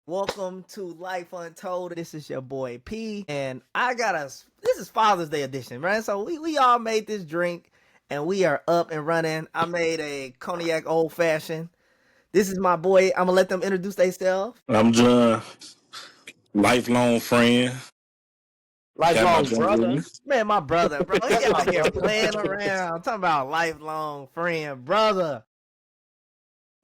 Welcome to Life Untold. This is your boy P, and this is Father's Day edition, right? So we all made this drink, and we are up and running. I made a cognac old fashioned. This is my boy. I'm gonna let them introduce themselves. I'm John, lifelong friend. Got my Lifelong drink with brother. me. Man, my brother, bro, he That's my out here brother. playing around, talking about lifelong friend, brother.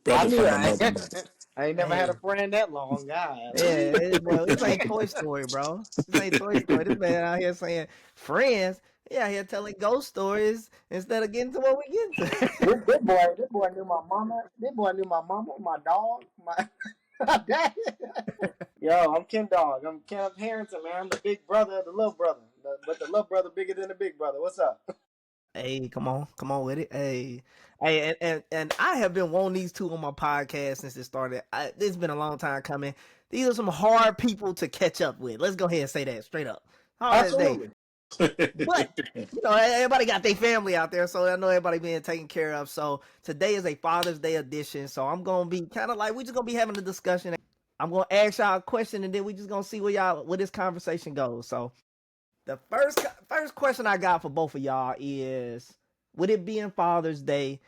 I Brother knew from I, another mother. I ain't never had Hey, a friend that long. God. yeah, bro, this ain't Toy Story, bro. This ain't Toy Story. This man out here saying friends. Yeah, here telling ghost stories instead of getting to what we get to. This boy knew my mama. This boy knew my mama, my dog, my dad. Yo, I'm Ken Dog. I'm Kenneth Harrington, man. I'm the big brother of the little brother. But the little brother bigger than the big brother. What's up? Hey, come on with it. Hey, and I have been wanting these two on my podcast since it started. It's been a long time coming. These are some hard people to catch up with. Let's go ahead and say that straight up. Hard as they. Absolutely. But everybody got their family out there, so I know everybody being taken care of. So today is a Father's Day edition. So I'm gonna be kind of like we just gonna be having a discussion. I'm gonna ask y'all a question, and then we just gonna see where this conversation goes. So the first question I got for both of y'all is: with it being Father's Day,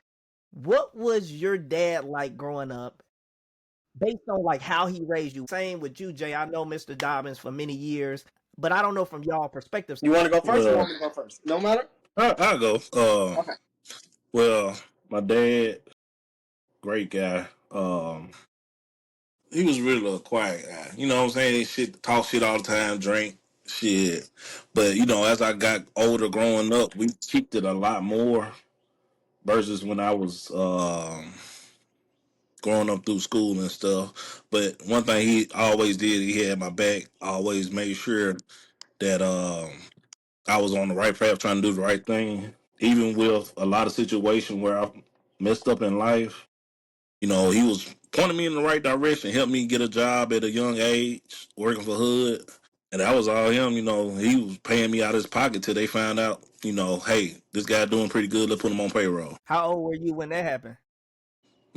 what was your dad like growing up? Based on like how he raised you. Same with you, Jay. I know Mr. Dobbins for many years, but I don't know from y'all perspectives. You want to go first or you well, want me to go first? No matter? I'll go. Okay. Well, my dad, great guy. He was really a quiet guy. You know what I'm saying? Shit, talk shit all the time, drink shit. But as I got older, growing up, we kicked it a lot more versus when I was growing up through school and stuff. But one thing he always did, he had my back. Always made sure that I was on the right path, trying to do the right thing. Even with a lot of situations where I messed up in life, he was pointing me in the right direction, helped me get a job at a young age, working for Hood. And that was all him, he was paying me out of his pocket till they found out, hey, this guy doing pretty good, let's put him on payroll. How old were you when that happened?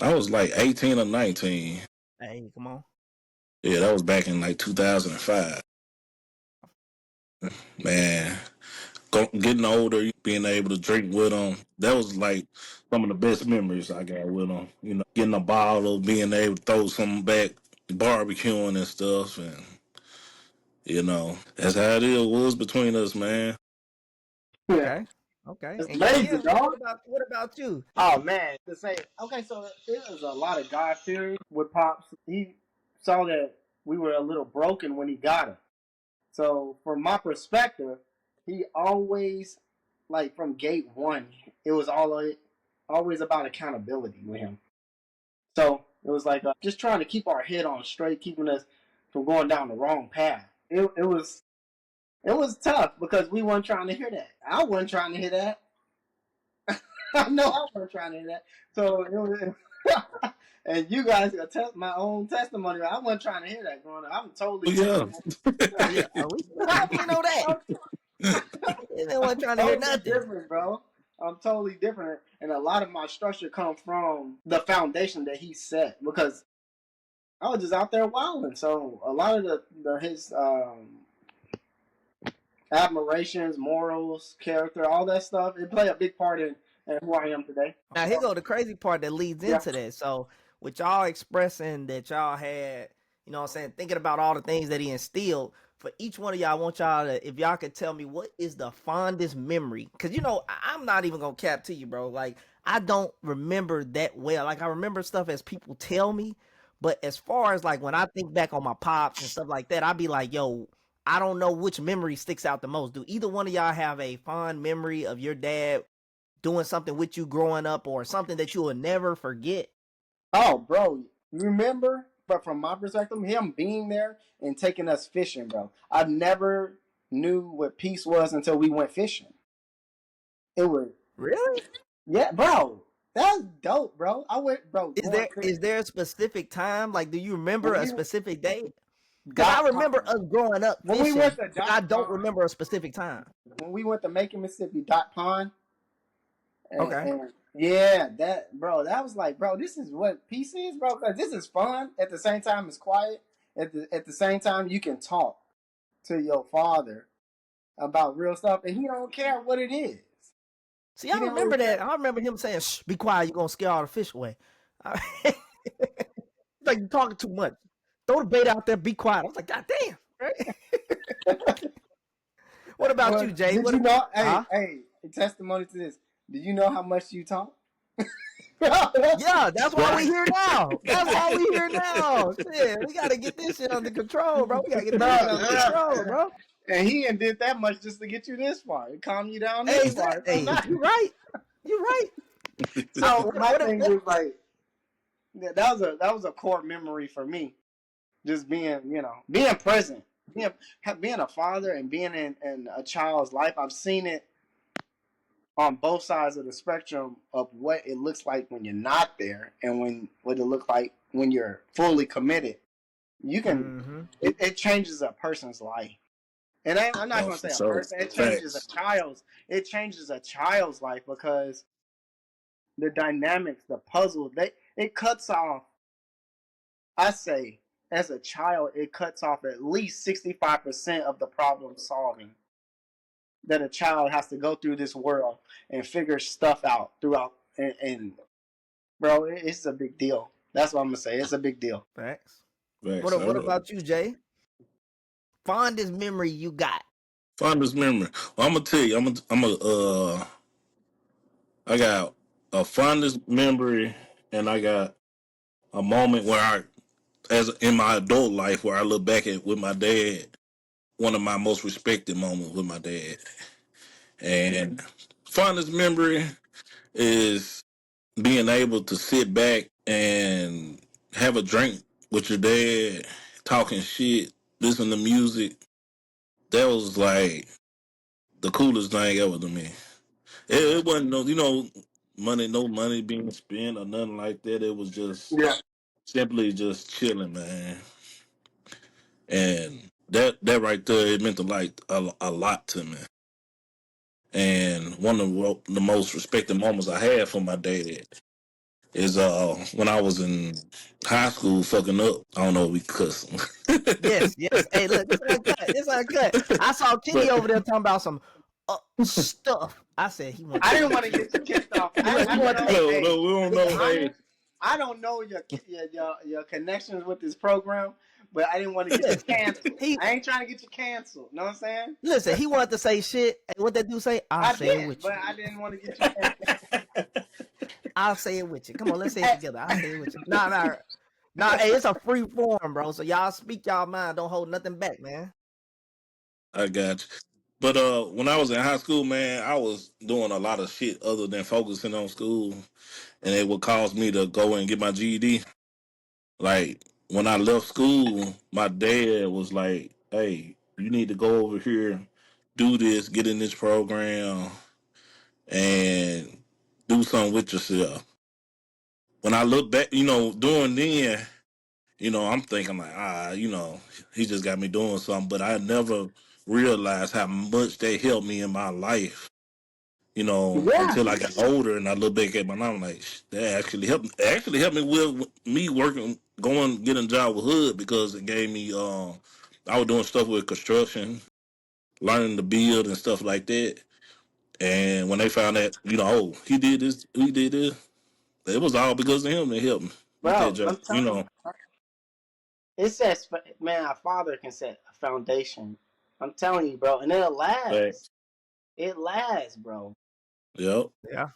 I was like 18 or 19. Hey, come on. Yeah, that was back in like 2005. Man, getting older, being able to drink with them, that was like some of the best memories I got with them. Getting a bottle, being able to throw something back, barbecuing and stuff, and that's how it was between us, man. Yeah. Okay. Okay. It's And lazy, Ken, dog. what about you? Oh man, to say okay, so there was a lot of God fearing with pops. He saw that we were a little broken when he got us. So from my perspective, he always like from gate one, it was always about accountability with him. So it was like just trying to keep our head on straight, keeping us from going down the wrong path. It was tough because we weren't trying to hear that. I wasn't trying to hear that. I know I wasn't trying to hear that. So it was, and you guys attest my own testimony. I wasn't trying to hear that growing up. I'm totally Yeah. different. Yeah, we know that. I'm, They wasn't trying to hear totally nothing. different, bro. I'm totally different, and a lot of my structure comes from the foundation that he set because I was just out there wilding. So a lot of his admirations, morals, character, all that stuff, it played a big part in who I am today. Now here go the crazy part that leads Yeah. into that. So with y'all expressing that y'all had, what I'm saying, thinking about all the things that he instilled, for each one of y'all, I want y'all to, if y'all could tell me what is the fondest memory, because I'm not even gonna cap to you, bro. Like I don't remember that well. Like I remember stuff as people tell me, but as far as like when I think back on my pops and stuff like that, I'd be like, yo, I don't know which memory sticks out the most. Do either one of y'all have a fond memory of your dad doing something with you growing up or something that you will never forget? Oh, bro, remember? But from my perspective, him being there and taking us fishing, bro. I never knew what peace was until we went fishing. It was, Really? yeah, bro. That was dope, bro. I went, bro, Is going there fishing. is there a specific time? Like, do you remember When a we specific day? Because I dot remember pond, us growing up when we went fishing, to but I dot don't pond, remember a specific time. when we went to Macon, Mississippi, dot pond, Okay. and yeah, that bro, that was like, bro, this is what peace is, bro. Because this is fun at the same time it's quiet. at the same time, you can talk to your father about real stuff, and he don't care what it is. See, He I didn't really remember care. that. I remember him saying, "Shh, be quiet. You're gonna scare all the fish away." Like you talking too much. Throw the bait out there. Be quiet. I was like, God damn. Right? What about Well, you, Jay? did What? you know? Hey, Huh? hey, testimony to this. Did you know how much you talk? Yeah, that's why we Right. here now. That's why we here now. Shit, we gotta get this shit under control, bro. We gotta get this No, shit under control, bro. and he ain't did that much just to get you this far. It calmed you down this Hey, far. hey, you right. You right. So So what? my What? thing What? was like that was a core memory for me. Just being, being present, being a father and being in a child's life. I've seen it on both sides of the spectrum of what it looks like when you're not there, and what it looks like when you're fully committed. You can Mm-hmm. it changes a person's life, and I'm not Oh, going to for say a sure. person. Facts. It changes a child's life because the dynamics, the puzzle, it cuts off. I say, as a child, it cuts off at least 65% of the problem solving that a child has to go through this world and figure stuff out throughout. And bro, it's a big deal. That's what I'm gonna say. It's a big deal. Facts. Facts. What about you, Jay? Fondest memory you got? Fondest memory. Well, I'm gonna tell you. I got a fondest memory, and I got a moment where as in my adult life, where I look back at with my dad. One of my most respected moments with my dad, and fondest memory is being able to sit back and have a drink with your dad, talking shit, listen to music. That was like the coolest thing ever to me. It wasn't no money being spent or nothing like that. It was just Yeah, simply just chilling, man. And that right there, it meant a lot to me. And one of the most respected moments I had for my dad is when I was in high school fucking up. I don't know if we cussing. Yes, yes. Hey, look, this uncut. This uncut. I saw Kenny But over there talking about some stuff. I said he want to I say didn't that want to shit. get you kicked off. He, look, he I want to, know. hey, Hey, no, we don't to be know. Hey, honest, I don't know your connections with this program, but I didn't want to get you listen. canceled. He I ain't trying to get you canceled. Know what I'm saying? listen. He wanted to say shit. And what that dude say? I'll I say it did, with but you. I didn't want to get you canceled. I'll say it with you. Come on, let's say it together. I'll say it with you. Nah. Hey, it's a free form, bro. So y'all speak y'all mind. Don't hold nothing back, man. I got you. But when I was in high school, man, I was doing a lot of shit other than focusing on school, and it would cause me to go and get my GED. Like when I left school, my dad was like, "Hey, you need to go over here, do this, get in this program, and do something with yourself." When I look back, doing then, I'm thinking like, he just got me doing something, but I never realized how much they helped me in my life. Yeah, Until I got older and I look back at my mom, I'm like, that actually helped me with me working, going, getting a job with Hood because it gave me, I was doing stuff with construction, learning to build and stuff like that. And when they found that, he did this, it was all because of him that helped me get that bro. job, I'm telling you, it says, man, a father can set a foundation. I'm telling you, bro, and it'll last. Facts. It lasts, bro. Yep. Yeah,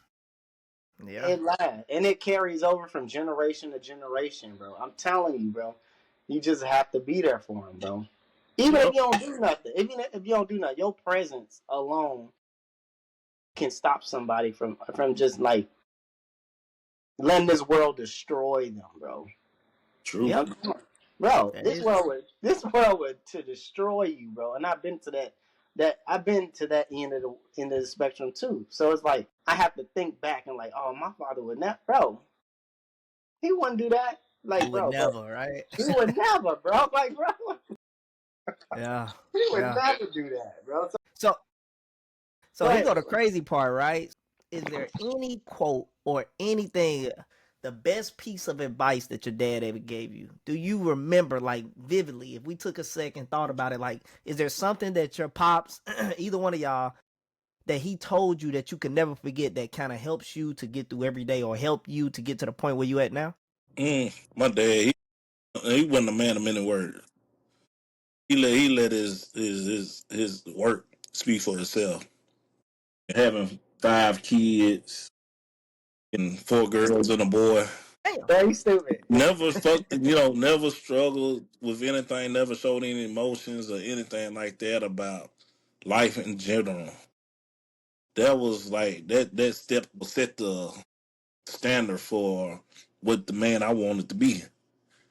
yeah. It lasts, and it carries over from generation to generation, bro. I'm telling you, bro. You just have to be there for him, bro. Even if Yep. you don't do nothing, even if you don't do nothing, your presence alone can stop somebody from just like letting this world destroy them, bro. True. Yep. Bro, That this is. world would to destroy you, bro. And I've been to I've been to that end of the spectrum too. So it's like I have to think back and like, oh, my father would never, bro. He wouldn't do that, He like, would bro. But never, right? he would never, bro. Like, bro, Yeah, he would yeah. never do that, bro. So So, go so he ahead, go to bro. crazy part, right? Is there any quote or anything the best piece of advice that your dad ever gave you? Do you remember, like, vividly? If we took a second, thought about it, like, is there something that your pops, either one of y'all, that he told you that you can never forget that kind of helps you to get through every day or help you to get to the point where you at now? My dad, he wasn't a man of many words. He let his work speak for itself. Having 5 kids and 4 girls and a boy. Damn. Very stupid. Never fucked, never struggled with anything, never showed any emotions or anything like that about life in general. That was like that step set the standard for what the man I wanted to be.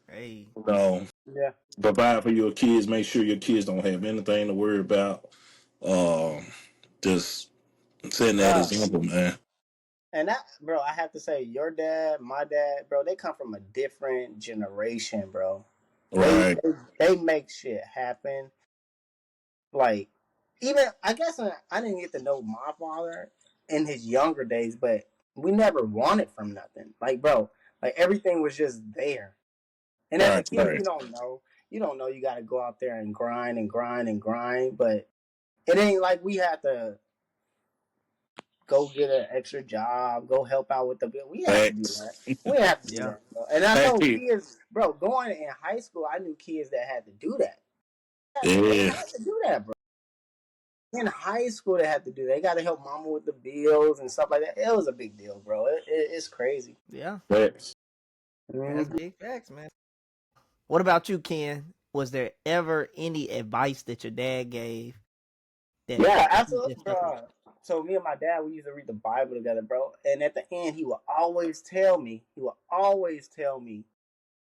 Hey. You know, Yeah. provide for your kids, make sure your kids don't have anything to worry about. Um, just setting that Bro. example, man. And that, bro, I have to say, your dad, my dad, bro, they come from a different generation, bro. They Right, they, they make shit happen. Like, even I guess I didn't get to know my father in his younger days, but we never wanted from nothing. Like, bro, like everything was just there. And as a kid, right. you don't know. You don't know you got to go out there and grind and grind and grind. But it ain't like we had to go get an extra job, go help out with the bill. We have to do Facts. that. We have to do Yeah. that, bro. And I know Hey, kids, bro. Going in high school, I knew kids that had to do that. They yeah, had to do that, bro. In high school, they had to do that. They got to help mama with the bills and stuff like that. It was a big deal, bro. It's crazy. Yeah. facts. That's Mm-hmm. big facts, man. What about you, Ken? Was there ever any advice that your dad gave that Yeah, that absolutely, stuck with bro. So me and my dad, we used to read the Bible together, bro. And at the end, he would always tell me,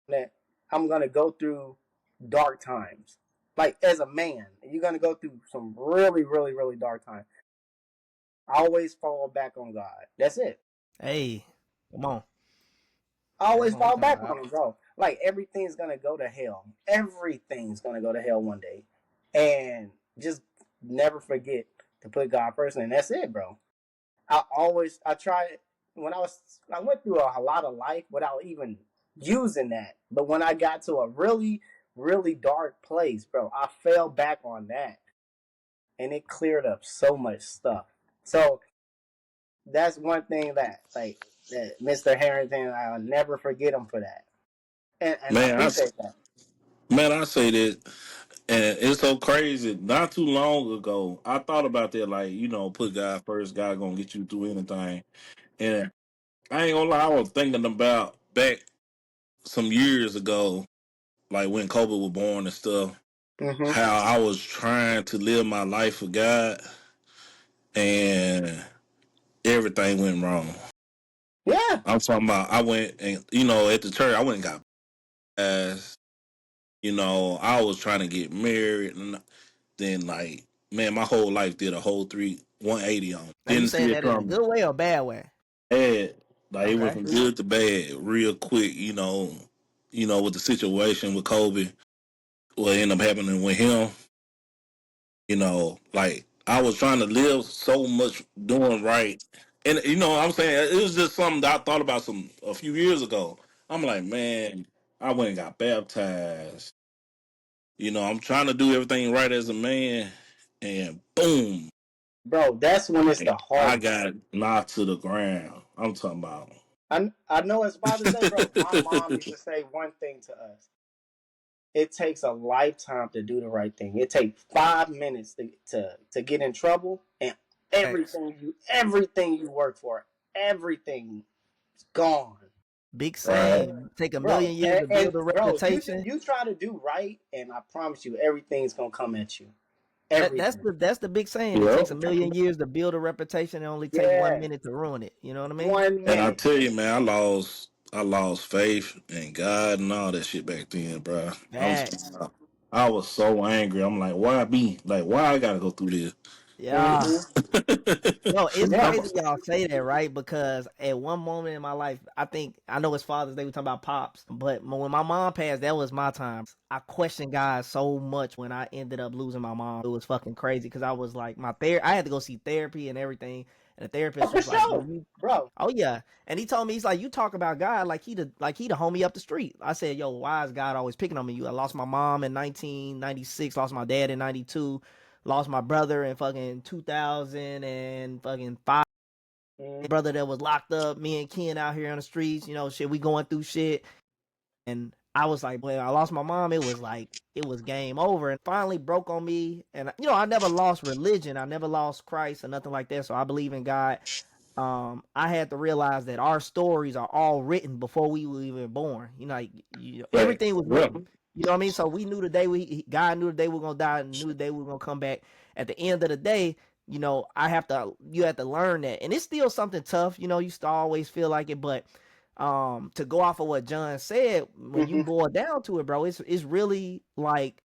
that I'm gonna go through dark times. Like as a man, you're gonna go through some really, really, really dark times. Always fall back on God. That's it. you? Hey, come on. That's Always what I'm fall talking back about. on him, bro. Like everything's gonna go to hell. Everything's gonna go to hell one day, and just never forget to put God first, and that's it, bro. I tried when I went through a lot of life without even using that. But when I got to a really, really dark place, bro, I fell back on that and it cleared up so much stuff. So that's one thing that Mr. Harrington, I'll never forget him for that. And I Man, appreciate that. I say that, and it's so crazy. Not too long ago, I thought about that, like, put God first. God gonna get you through anything. And I ain't gonna lie, I was thinking about back some years ago, like when Kobe was born and stuff, Mm-hmm. how I was trying to live my life for God, and everything went wrong. Yeah. I'm talking about I went and at the church I went and got baptized. I was trying to get married, and then like man, my whole life did a whole 180 on. Now you Didn't see saying it that in a coming. good way or bad way? Bad, like it went Okay. from good to bad real quick. With the situation with Kobe, what ended up happening with him. Like I was trying to live so much doing right. And what I'm saying it was just something that I thought about a few years ago. I'm like, man, I went and got baptized. I'm trying to do everything right as a man, and boom, Bro, that's when it's the like, I hardest. got knocked to the ground. I'm talking about. I know it's Father's Day, bro. My mom used to say one thing to us. It takes a lifetime to do the right thing. It takes 5 minutes to get in trouble, and Facts. everything you work for, everything's gone, Big Right. saying. Take a bro. million years to And build a bro, reputation. you try to do right, and I promise you, everything's gonna come at you. That's Everything. the big saying. It takes Yep. a million years to build a reputation and only take one Yeah, minute to ruin it. You know what I mean? 1 And I minute. tell you, man, I lost faith in God and all that shit back then, bro. Facts. I was so angry. I'm like, why me? Like, why I gotta go through this? Yeah. Mm-hmm. Yo, it's Yeah, I'm, crazy y'all say that, right? Because at one moment in my life, I know it's Father's Day, we talking about pops, but when my mom passed, that was my time. I questioned God so much when I ended up losing my mom. It was fucking crazy because I was like, I had to go see therapy and everything. And the Oh, therapist for was like, bro, sure, you, bro. oh yeah. And he told me, he's like, you talk about God like he the homie up the street. I said, yo, why is God always picking on me? I lost my mom in 1996, lost my dad in 92, lost my brother in fucking 2000 and fucking 5. Brother that was locked up, me and Ken out here on the streets, shit, we going through shit. And I was like, when I lost my mom, it was like it was game over, and finally broke on me. And I never lost religion, I never lost Christ or nothing like that. So I believe in God. I had to realize that our stories are all written before we were even born. Like Right. everything was Yeah. written. You know what I mean? So we knew the day God knew the day we were gonna die, and knew the day we were gonna come back. At the end of the day, you have to learn that, and it's still something tough. You still always feel like it, but to go off of what John said, when you Mm-hmm. boil down to it, bro, it's really like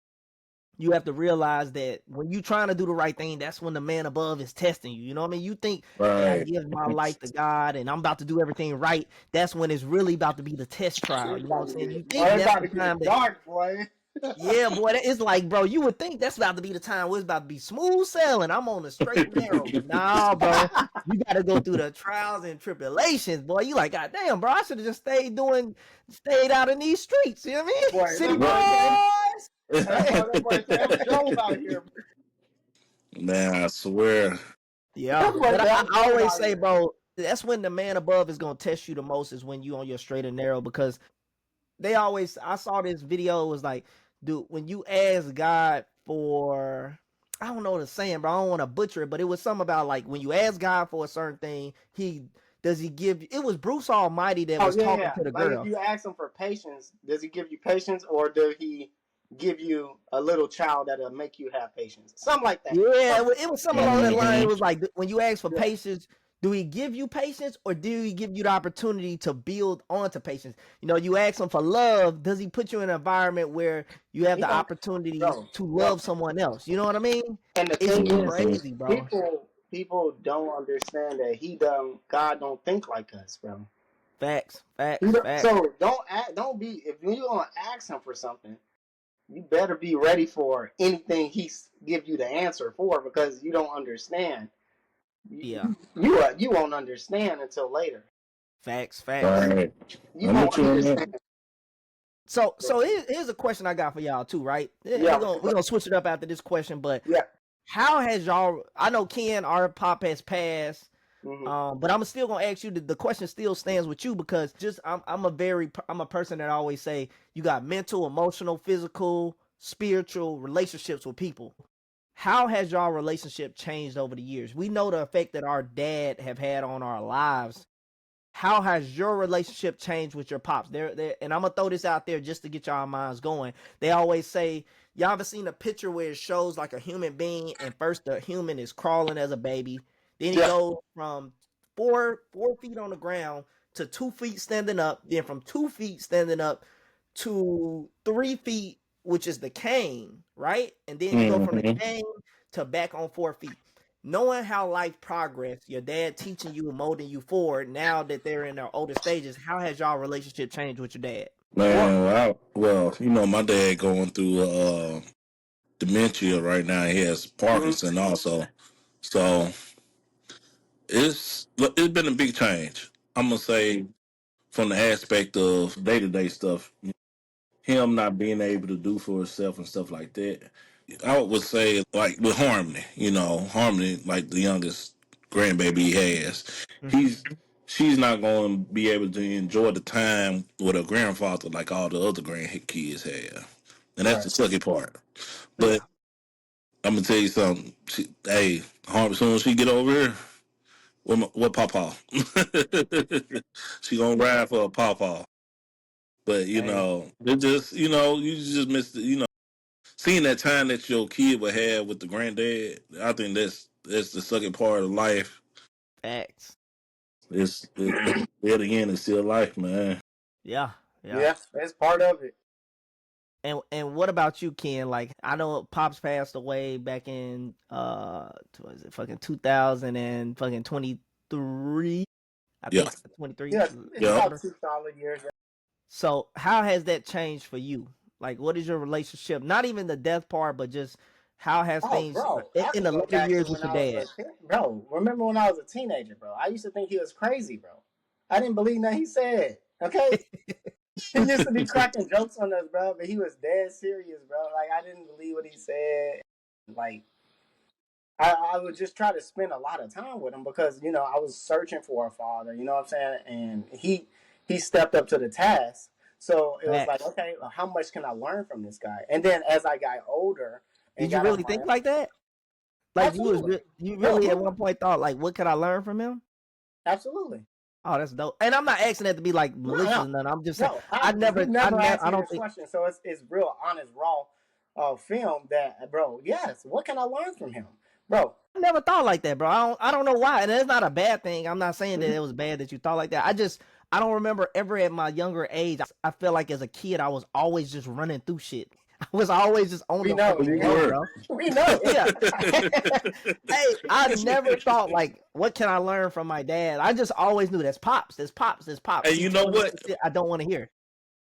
you have to realize that when you trying to do the right thing, that's when the man above is testing you. You know what I mean? You think, hey, I Right. give my life to God and I'm about to do everything right. That's when it's really about to be the test trial. It's You know what about I'm to saying? get, You boy, think it's that's about the to time get that, dark, boy. yeah, boy, it's like, bro, you would think that's about to be the time where it's about to be smooth sailing. I'm on the straight and narrow, but nah, bro, you got to go through the trials and tribulations, boy. You like, God damn, bro, I should have just stayed out in these streets. You know what I mean? Boy, City that boy Right. said, boys. Hey. that boy said, I'm drove out here. Man, I swear. Yeah, That boy but said, I I'm drove always out say, here. bro, that's when the man above is gonna test you the most is when you on your straight and narrow, because I saw this video, it was like, dude, when you ask God for, I don't know what it's saying, bro, I don't want to butcher it, but it was something about like when you ask God for a certain thing, does he give you, it was Bruce Almighty that Oh, was yeah, talking yeah. to the Like if girl. you ask him for patience, does he give you patience or does he give you a little child that'll make you have patience? Something like that. Yeah, Something, it was something yeah, along that line. It Mhm. was like when you ask for yeah. patience, do he give you patience or do he give you the opportunity to build onto patience? You ask him for love. Does he put you in an environment where you have He the don't, opportunity bro, to bro. love someone else? You know what I mean? And the It's thing is, Mhm. crazy, bro. people don't understand that God don't think like us, bro. Facts, facts, facts. So don't be if you gonna ask him for something, you better be ready for anything he give you the answer for because you don't understand. You Yeah, you won't understand until later. facts, facts. Right. You I'm with won't you on that. understand. So here's a question I got for y'all too, right? We're Yeah, gonna switch it up after this question, but yeah. how has y'all? I know Ken, our pop has passed. Hmm. But I'm still gonna ask you. The question still stands with you because I'm a person that always say you got mental, emotional, physical, spiritual relationships with people. How has y'all relationship changed over the years? We know the effect that our dad have had on our lives. How has your relationship changed with your pops? And I'm gonna throw this out there just to get y'all minds going. They always say, y'all ever seen a picture where it shows like a human being, and first the human is crawling as a baby, then he Yeah. goes from four feet on the ground to 2 feet standing up, then from 2 feet standing up to 3 feet, which is the cane, right? And then you go from the Mhm. cane to back on 4 feet. Knowing how life progressed, your dad teaching you and molding you forward, now that they're in their older stages, how has y'all relationship changed with your dad? Well, Man, my dad going through dementia right now. He has mhm. Parkinson also. So it's been a big change. I'm gonna say from the aspect of day to day stuff, him not being able to do for himself and stuff like that. I would say like with Harmony, Harmony, like the youngest grandbaby he has, Mm-hmm. he's she's not going to be able to enjoy the time with her grandfather like all the other grandkids have, and that's Right. the sucky part. But Yeah, I'm gonna tell you something. Hey, Harmony, as soon as she get over here, what pawpaw? She gonna ride for a pawpaw. But hey, it just you just missed seeing that time that your kid would have with the granddad. I think that's the second part of life. facts. It again is still life, man. Yeah, yeah. Yeah, that's part of it. And what about you, Ken? Like I know Pops passed away back in was it fucking 2000 and fucking 23? I Yeah, think 23 Yeah, it's yeah. about December. 2 solid years. So how has that changed for you? Like what is your relationship? Not even the death part, but just How has Oh, things bro, I in can the go later back to years when with your I was dad? bro. Remember when I was a teenager, bro? I used to think he was crazy, bro. I didn't believe nothing he said. Okay, he used to be cracking jokes on us, bro, but he was dead serious, bro. Like I didn't believe what he said. Like I would just try to spend a lot of time with him because I was searching for a father. You know what I'm saying? And he stepped up to the task. So it was like, Facts. okay, well, how much can I learn from this guy? And then as I got older and Did you got on really my think like that? Like absolutely, you bro, really at one point thought like, what could I learn from him? absolutely. Oh, that's dope. And I'm not asking that to be like No, malicious no, or nothing. I'm just saying no. You I never never, asked I me don't this think. question, so it's real honest, raw, film that, bro. Yes, what can I learn from him, bro? I never thought like that, bro. I don't know why, and it's not a bad thing. I'm not saying that Mhm. it was bad that you thought like that. I don't remember ever at my younger age. I felt like as a kid I was always just running through shit. I was always just on We the know, fucking You nigga. go, were. bro. We know. Yeah. Hey, I never thought like, what can I learn from my dad? I just always knew that's pops, that's pops, that's pops. And He you know telling me what? some shit I don't want to hear.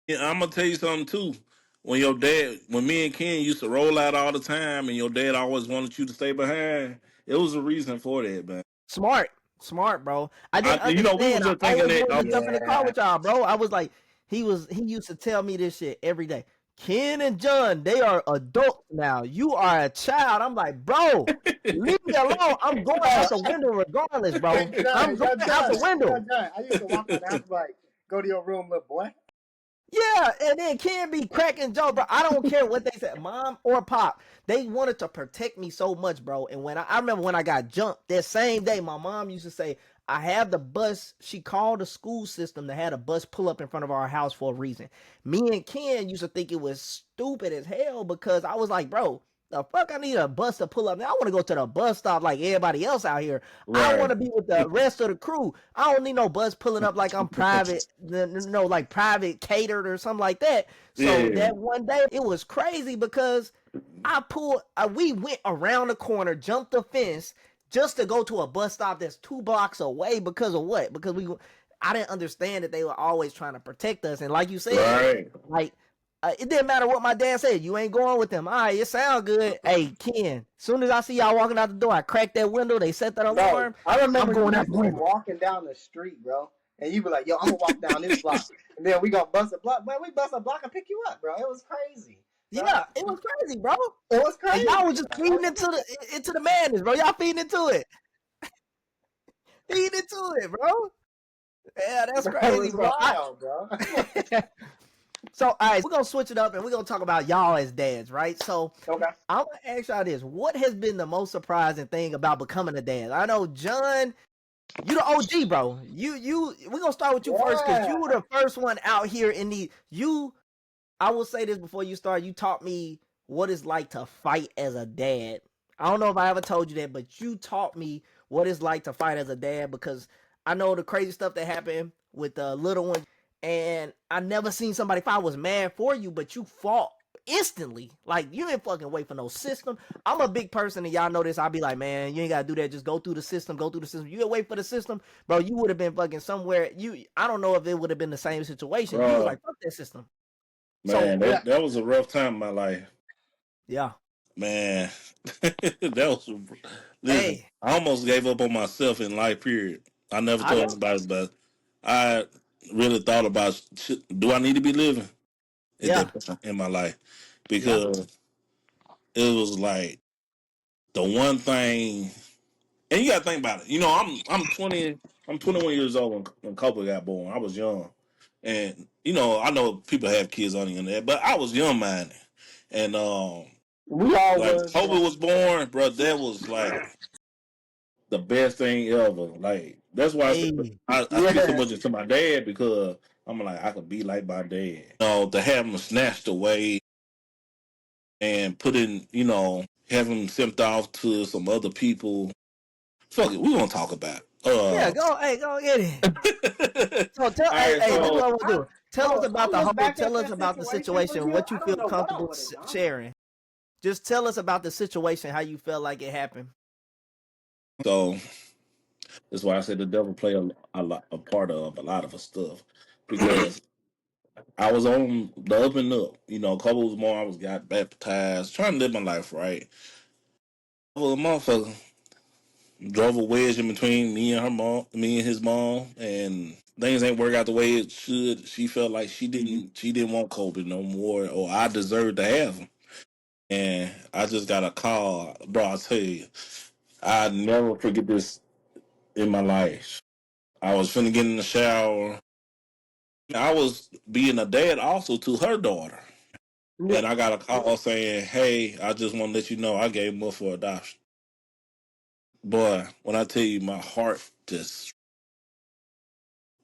Yeah, I'm gonna tell you something too. When me and Ken used to roll out all the time, and your dad always wanted you to stay behind, it was a reason for that, man. Smart, smart, bro. I didn't We were understand. I just thinking always that. wanted to jump in the car Yeah. with y'all, bro. I was like, he used to tell me this shit every day. Ken and John, they are adults now. You are a child. I'm like, bro, leave me alone. I'm going Oh, out the window regardless, bro. I'm John, going out the window. John. I used to walk out the house like, go to your room, little boy. Yeah, and then Ken be cracking jokes, bro. I don't care what they said, mom or pop. They wanted to protect me so much, bro. And I remember when I got jumped that same day, my mom used to say, I have the bus. She called the school system to have a bus pull up in front of our house for a reason. Me and Ken used to think it was stupid as hell because I was like, bro, the fuck I need a bus to pull up. Now I want to go to the bus stop like everybody else out here. I want Right. to be with the rest of the crew. I don't need no bus pulling up like I'm private, no, like private catered or something like that. So Yeah. that one day it was crazy because I pulled, we went around the corner, jumped the fence just to go to a bus stop that's 2 blocks away because of what? Because I didn't understand that they were always trying to protect us. And like you said, Right. like, it didn't matter what my dad said. You ain't going with them. All right, it sound good. Hey, Ken, soon as I see y'all walking out the door, I crack that window. They set that Bro, alarm. I I'm remember you going out used the to be window. walking down the street, bro. And you be like, yo, I'm gonna walk down this block. And then we gonna bust a block. Man, we bust a block and pick you up, bro. It was crazy. Bro. Yeah, it was crazy, bro. It was And y'all was crazy, just bro. feeding into the madness, bro. Y'all feeding into it. Feeding into it, bro. Yeah, that's Bro, it crazy, was bro. wild, bro. So, all right, we're gonna switch it up and we're gonna talk about y'all as dads, right? So, Okay. I'm gonna ask y'all this: what has been the most surprising thing about becoming a dad? I know, John, you the OG, bro. We're gonna start with you first because you were Yeah. the first one out here in the you. I will say this before you start. You taught me what it's like to fight as a dad. I don't know if I ever told you that, but you taught me what it's like to fight as a dad because I know the crazy stuff that happened with the little one, and I never seen somebody fight. I was mad for you, but you fought instantly. Like you didn't fucking wait for no system. I'm a big person, and y'all know this. I'll be like, man, you ain't gotta do that. Just go through the system. Go through the system. You gotta wait for the system, bro. You would have been fucking somewhere. I don't know if it would have been the same situation. You was Bro, like, fuck that system. So man, Yeah. that was a rough time in my life. yeah. Man, that was. Listen, Hey, I almost gave up on myself in life. Period. I never I told know. anybody, but I really thought about: do I need to be living at Yeah. that point in my life? Yeah. Because it was like the one thing, and you got to think about it. I'm 20. I'm 21 years old when Copper got born. I was young, and I know people have kids on the internet, but I was young minded, and We all like was, Kobe bro. was born, bro. That was like the best thing ever. Like that's why Hey. I speak so Yeah. much into my dad because I'm like I could be like my dad. To have him snatched away and put in, have him sent off to some other people. Fuck it, we gonna talk about it. Yeah, go. Hey, go get it. So tell. All Hey, right, hey. This is so what I want to do. Tell us Bro, I about the look whole. back Tell at us that about the situation for situation. you. What I you don't feel know what I comfortable would have done. sharing. Just tell us about the situation. How you felt like it happened. so that's why I said the devil play a part of a lot of stuff because I was on the up and up. You know, a couple was more. I was got baptized, trying to live my life right. Well, a motherfucker drove a wedge in between me and her mom, me and his mom, and things ain't work out the way it should. She felt like she didn't want Kobe no more, or I deserved to have him. And I just got a call, bro. I tell you, I never forget this in my life. I was finna get in the shower. I was being a dad also to her daughter. Yeah. And I got a call saying, "Hey, I just want to let you know I gave him up for adoption." Boy, when I tell you, my heart just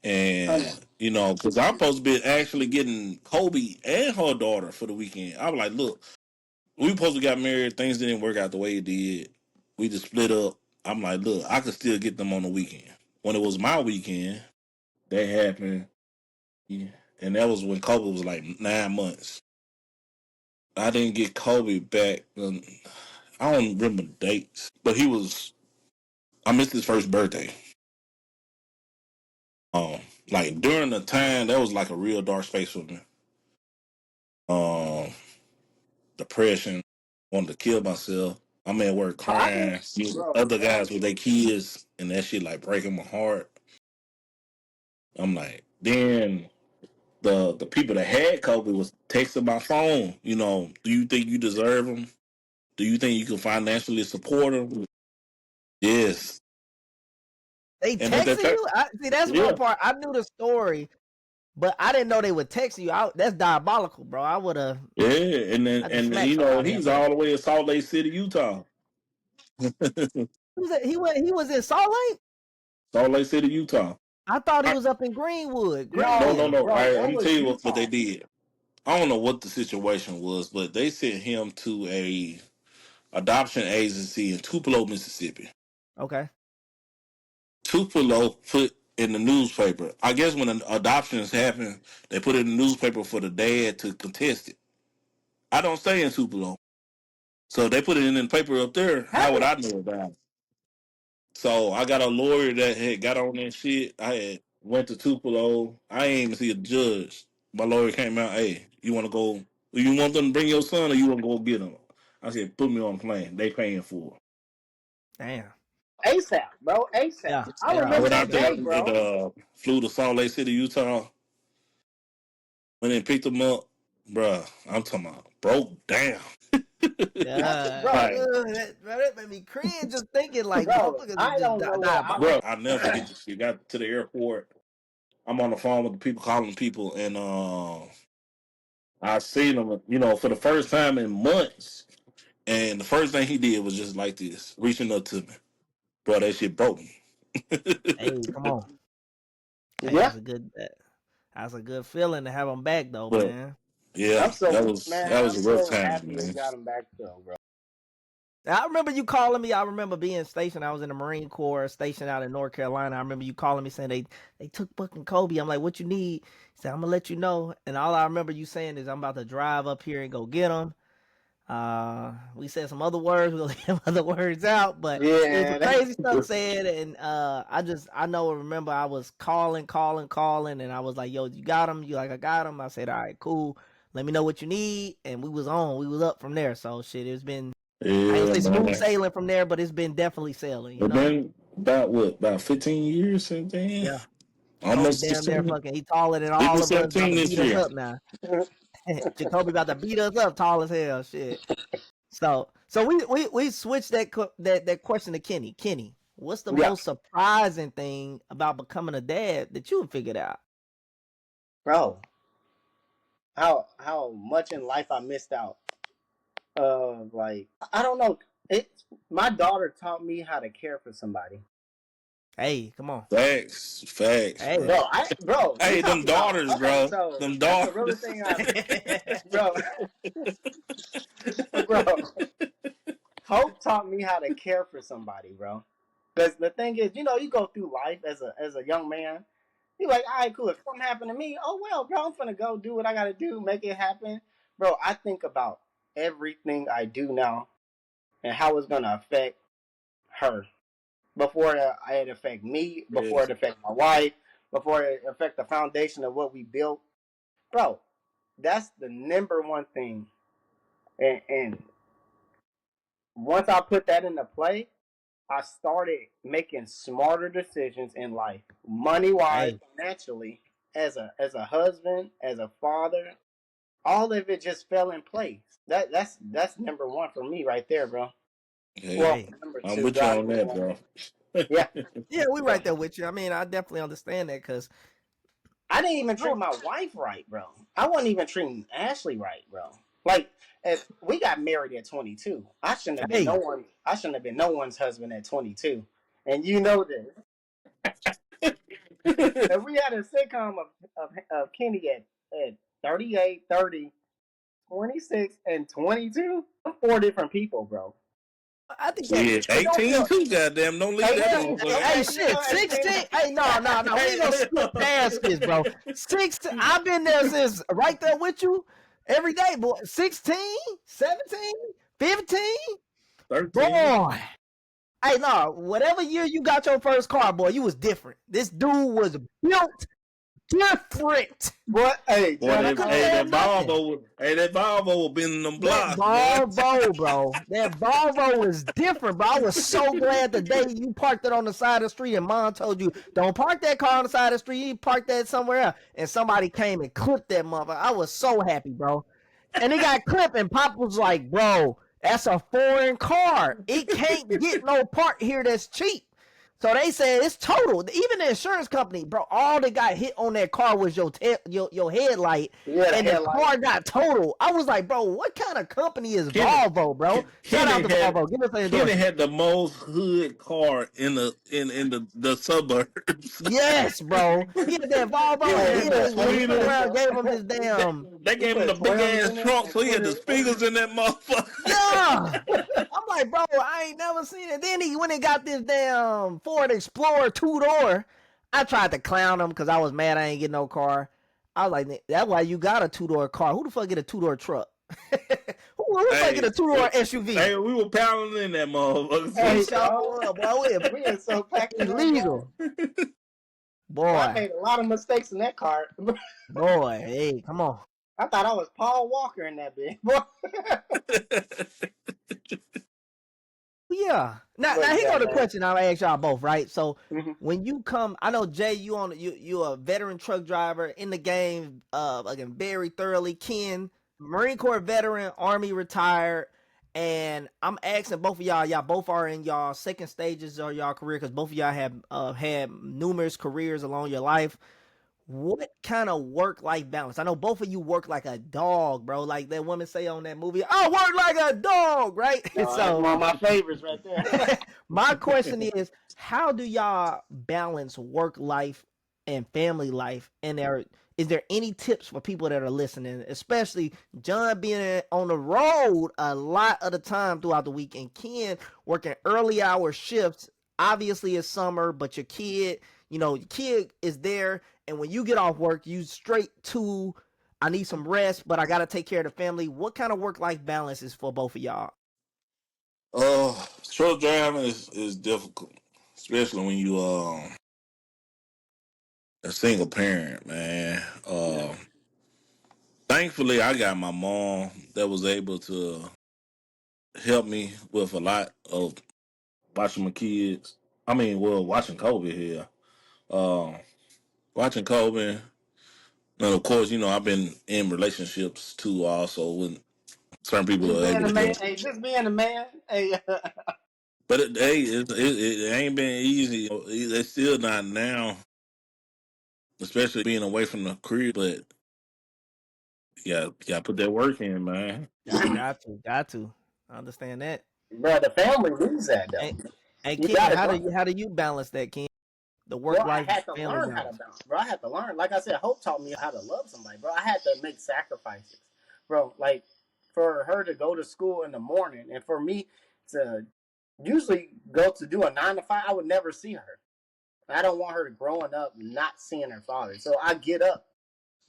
I and know. because I'm supposed to be actually getting Kobe and her daughter for the weekend. I was like, "Look, we supposed to got married. Things didn't work out the way it did. We just split up." I'm like, "Look, I could still get them on the weekend." When it was my weekend, that happened, and that was when Kobe was like 9 months. I didn't get Kobe back. I don't remember the dates, but he was. I missed his first birthday. Like during the time that was like a real dark space for me. Um, Depression, wanted to kill myself. I'm at work Bro, I crying, think, seeing bro, other guys with their kids, and that shit like breaking my heart. I'm like, then the people that had Kobe was texting my phone. Do you think you deserve him? Do you think you can financially support him? Yes, They and at that texting time, you? See, that's one yeah, part. I knew the story, but I didn't know they would text you. That's diabolical, bro. I would have. yeah, I just and smacked somebody he's after that. all the way in Salt Lake City, Utah. He went. He was in Salt Lake. Salt Lake City, Utah. I thought he I, was up in Greenwood, no, no. Greenville. bro, I'm that gonna tell was you what they Utah. did. I don't know what the situation was, but they sent him to a adoption agency in Tupelo, Mississippi. Okay. Tupelo put in the newspaper. I guess when an adoptions happen, they put it in the newspaper for the dad to contest it. I don't stay in Tupelo, so they put it in the paper up there. How How would did I know about it? So I got a lawyer that had got on that shit. I had went to Tupelo. I ain't even see a judge. My lawyer came out. Hey, you want to go? You want them to bring your son, or you want to go get him? I said, put me on the plane. They paying for it. Damn. ASAP, bro? ASAP. Yeah. I Yeah. I remember went that out there day, and bro. flew to Salt Lake City, Utah. Went and picked them up, bruh. I'm talking about broke down. Yeah. Bro, Like, That made me cringe just thinking like bro, motherfuckers is I just don't know what I diabolical. was. bruh, I never forget this shit. Got to the airport. I'm on the phone with the people calling people, and I seen him, for the first time in months. And the first thing he did was just like this, reaching up to me. Bro, that shit broke me. Hey, come on. Hey, Yeah, that's a good feeling to have them back though, But man. yeah, I'm so that man. was I'm a rough so time, happy we man. got him back though, bro. I remember you calling me. I remember being stationed. I was in the Marine Corps, stationed out in North Carolina. I remember you calling me saying they took fucking Kobe. I'm like, what you need? He said, I'm gonna let you know. And all I remember you saying is, I'm about to drive up here and go get him. We said some other words. We'll leave some other words out, but it was some Yeah, crazy stuff said. And I know. Remember, I was calling, and I was like, "Yo, you got him?" You like, "I got him." I said, "All right, cool. Let me know what you need." And we was on. We was up from there. So shit, it's been. I ain't Yeah, gonna say smooth man. sailing from there, but it's been definitely sailing. You It's know? been about what, about 15 years since then? Yeah. Jacoby Almost damn near 16. fucking. He taller than He all was of us. About 17 to this beat us year. up now. Jacoby about to beat us up. Tall as hell. Shit. So we switched that question to Kenny. Kenny, what's the yeah, most surprising thing about becoming a dad that you figured out? bro. How much in life I missed out. Like I don't know. It. My daughter taught me how to care for somebody. Hey, come on. Facts, Hey. bro. Bro, you Hey, them talking about? daughters, Okay, bro. so Them that's the realest daughters. thing bro, bro. Hope taught me how to care for somebody, bro. Because the thing is, you go through life as a young man. You're like, all right, cool. If something happened to me, oh well, bro, I'm gonna go do what I gotta do, make it happen, bro. I think about everything I do now and how it's gonna affect her before it affect me, before Yes. it affect my wife, before it affect the foundation of what we built. bro, that's the number one thing. And once I put that into play, I started making smarter decisions in life, money wise, Hey, financially, as a husband, as a father. All of it just fell in place. That's number one for me right there, bro. Hey, Well, hey. number I'm two, with you God on give me that, one bro. more. Yeah, Yeah, we yeah. right there with you. I mean, I definitely understand that because I didn't even I treat don't. my wife right, bro. I wasn't even treating Ashley right, bro. Like, if we got married at 22, I shouldn't have been no Hey, one. I shouldn't have been no one's husband at 22, and you know this. If we had a sitcom of Kenny at 38, 30, 26, and 22, I'm four different people, bro. I think that Shit, it don't 18 feel. too, goddamn. Don't leave that 18, motherfucker Hey, out. shit, 18. 16. Hey, no, no, no. We ain't gonna skip past this, bro. 16. I've been there since right there with you every day, boy. 16, 17, 15. 13. Boy. Hey, no, whatever year you got your first car, boy, you was different. This dude was built different. What? Hey, Boy, John, You I couldn't always have nothing. That Volvo been in them That blocks, boy. Volvo, bro. That Volvo was different, bro. I was so glad the day you parked it on the side of the street and mom told you, don't park that car on the side of the street. You park that somewhere else. And somebody came and clipped that motherfucker. I was so happy, bro. And it got clipped, and Pop was like, bro, that's a foreign car. It can't get no part here that's cheap. So they said it's total. Even the insurance company, bro, all that got hit on that car was your headlight, yeah, the and the headlight. car got total. I was like, bro, what kind of company is Kenny, Volvo, bro? Shout out Kenny to had Volvo. Give us an Kenny endorsement. had the most hood car in the suburbs. Yes, bro. He had that Volvo, Yeah, and Hey, he had the put then when he turned tweeters. around, bro. gave him his They, damn. they He gave him the put big 12s ass in it trunk, and so he put had the it. speakers in that motherfucker. Yeah. I'm like, bro, I ain't never seen it. Then he went and got this damn Ford Explorer 2-door. I tried to clown him because I was mad I ain't get no car. I was like, that's why you got a 2-door car. Who the fuck get a 2-door truck? Who the fuck get Hey, a 2-door SUV? hey, we were pounding in that We Hey, motherfucker. sure bro, was, boy. we are so packed in that joint. Illegal. Bro, I Boy. made a lot of mistakes in that car. Boy. Hey, come on. I thought I was Paul Walker in that bitch. Boy. Yeah. Now But here yeah, go the man. question I'll ask y'all both, right? So Mm-hmm. when you come, I know Jay, you a veteran truck driver in the game, again, very thoroughly. Ken, Marine Corps veteran, Army retired, and I'm asking both of y'all both are in y'all second stages of y'all career because both of y'all have had numerous careers along your life. What kind of work life balance? I know both of you work like a dog, bro. Like that woman say on that movie, I work like a dog, right? No, that's So one of my favorites right there. my question is, how do y'all balance work life and family life? And is there any tips for people that are listening, especially John being on the road a lot of the time throughout the week, and Ken working early hour shifts? Obviously, it's summer, but your kid is there, and when you get off work, you straight to, I need some rest, but I gotta take care of the family. What kind of work life balance is for both of y'all? Truck driving is difficult, especially when you a single parent, man. Yeah. Thankfully, I got my mom that was able to help me with a lot of watching my kids. I mean, well, watching Kobe here, um, watching Kobe, and of course, I've been in relationships too, also when certain people Just are being able a to man. help. Hey, just being a man. Hey, But hey, it ain't been easy. It's still not now, especially being away from the crib. But yeah, got to put that work in, man. Got to. I understand that. bro, the family needs that though. And, and You Ken, got it, how do bro. you balance that, Ken? The Bro, work I life had to family learn how to balance. bounce, bro. I had to learn. Like I said, Hope taught me how to love somebody, bro. I had to make sacrifices, bro. Like for her to go to school in the morning, and for me to usually go to do a 9 to 5, I would never see her. I don't want her growing up not seeing her father. So I get up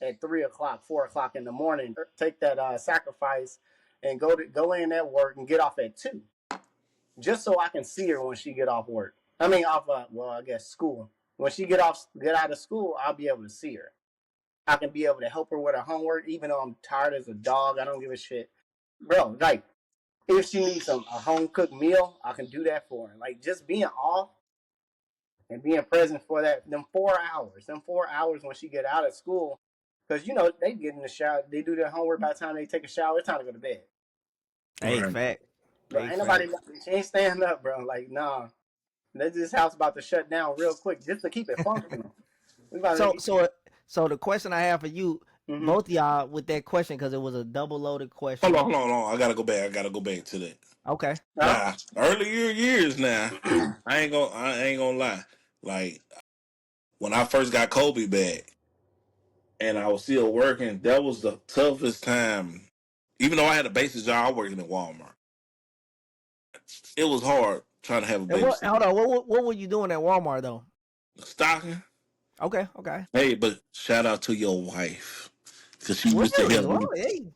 at 3 o'clock, 4 o'clock in the morning, take that sacrifice, and go in at work and get off at 2, just so I can see her when she get off work. I mean, off well, I guess school. When she get out of school, I'll be able to see her. I can be able to help her with her homework, even though I'm tired as a dog. I don't give a shit, bro. Like if she needs a home cooked meal, I can do that for her. Like just being off and being present for them 4 hours when she get out of school, because they get in the shower, they do their homework. By the time they take a shower, it's time to go to bed. Hey, Right. fact. Bro, Hey, ain't fact. nobody, she ain't standing up, bro. Like, nah, this house about to shut down real quick just to keep it functional. We about So to. so so the question I have for you, Mm-hmm. both of y'all, with that question, because it was a double loaded Hold question. on, hold on, hold on. I gotta go back. I gotta go back to that. Okay. Huh? Now, earlier years now, I ain't gonna lie. Like when I first got Kobe back and I was still working, that was the toughest time. Even though I had a basic job, I worked in Walmart. It was hard trying to have a And what? babysitter. Hold on. What were you doing at Walmart though? Stocking. Okay. Okay. Hey, but shout out to your wife because she used to Really? help Well, me. hey.